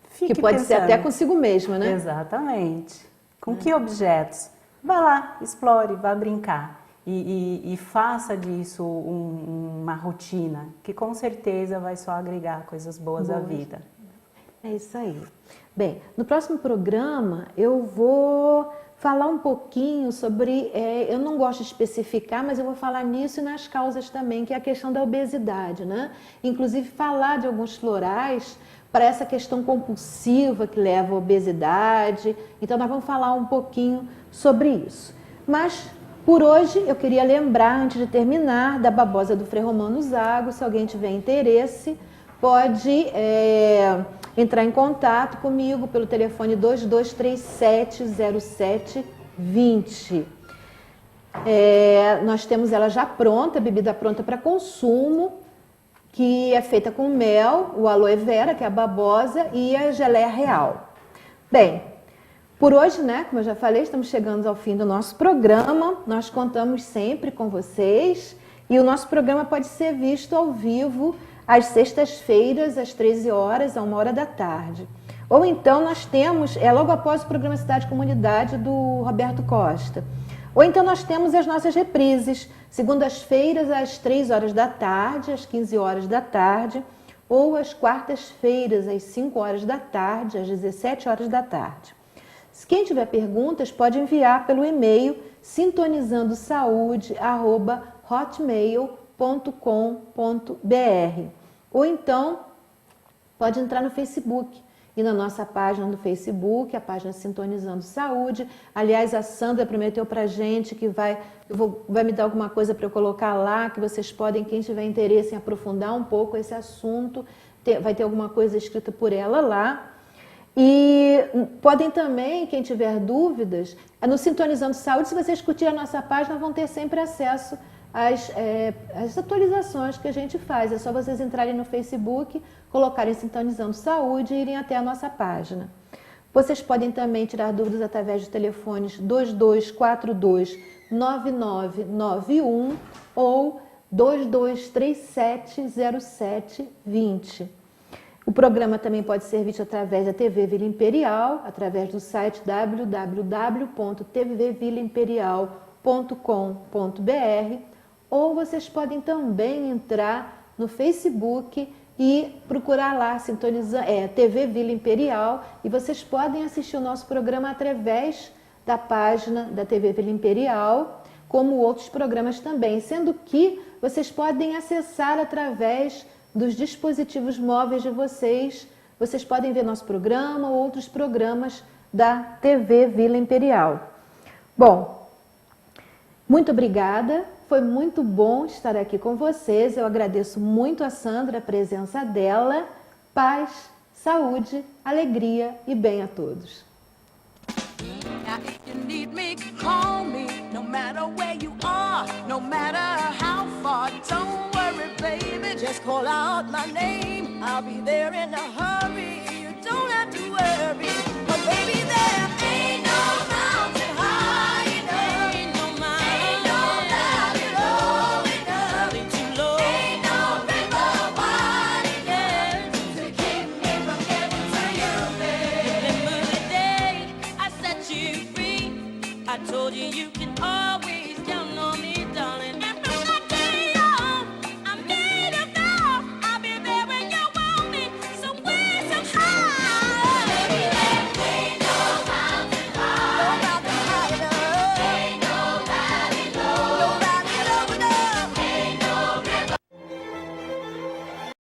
Fique que pode ser pensando. até consigo mesma, né? Exatamente. Com que objetos? Vá lá, explore, vá brincar. E faça disso uma rotina, que com certeza vai só agregar coisas boas à vida. É isso aí. Bem, no próximo programa eu vou falar um pouquinho sobre, eu não gosto de especificar, mas eu vou falar nisso e nas causas também, que é a questão da obesidade, né? Inclusive falar de alguns florais para essa questão compulsiva que leva à obesidade. Então nós vamos falar um pouquinho sobre isso. Mas por hoje eu queria lembrar, antes de terminar, da babosa do Frei Romano Zago. Se alguém tiver interesse, pode entrar em contato comigo pelo telefone 2237-0720. Nós temos ela já pronta, bebida pronta para consumo, que é feita com mel, o aloe vera, que é a babosa, e a geleia real. Bem, por hoje, né, como eu já falei, estamos chegando ao fim do nosso programa. Nós contamos sempre com vocês e o nosso programa pode ser visto ao vivo às sextas-feiras, às 13 horas, a 1h da tarde. Ou então nós temos, logo após o programa Cidade e Comunidade do Roberto Costa. Ou então nós temos as nossas reprises, segundas-feiras às 3 horas da tarde, às 15 horas da tarde, ou às quartas-feiras às 5 horas da tarde, às 17 horas da tarde. Se quem tiver perguntas pode enviar pelo e-mail sintonizandosaude@hotmail.com.br ou então pode entrar no Facebook e na nossa página do Facebook, a página Sintonizando Saúde. Aliás, a Sandra prometeu pra gente que vai me dar alguma coisa para eu colocar lá, que vocês podem, quem tiver interesse em aprofundar um pouco esse assunto, vai ter alguma coisa escrita por ela lá. E podem também, quem tiver dúvidas, no Sintonizando Saúde, se vocês curtirem a nossa página, vão ter sempre acesso às atualizações que a gente faz. É só vocês entrarem no Facebook, colocarem Sintonizando Saúde e irem até a nossa página. Vocês podem também tirar dúvidas através dos telefones 2242-9991 ou 2237-0720. O programa também pode ser visto através da TV Vila Imperial, através do site www.tvvilaimperial.com.br, ou vocês podem também entrar no Facebook e procurar lá TV Vila Imperial, e vocês podem assistir o nosso programa através da página da TV Vila Imperial, como outros programas também, sendo que vocês podem acessar através dos dispositivos móveis de vocês. Vocês podem ver nosso programa ou outros programas da TV Vila Imperial. Bom, muito obrigada. Foi muito bom estar aqui com vocês. Eu agradeço muito a Sandra, a presença dela. Paz, saúde, alegria e bem a todos. Now if you need me, call me, no matter where you are, no matter how far. Don't worry, baby, just call out my name. I'll be there in a hurry, you don't have to worry. But baby, there ain't no mountain high enough, ain't no valley low enough, too low, ain't no river wide enough to keep me from getting to you, baby. Remember the day I set you free, I told you you can always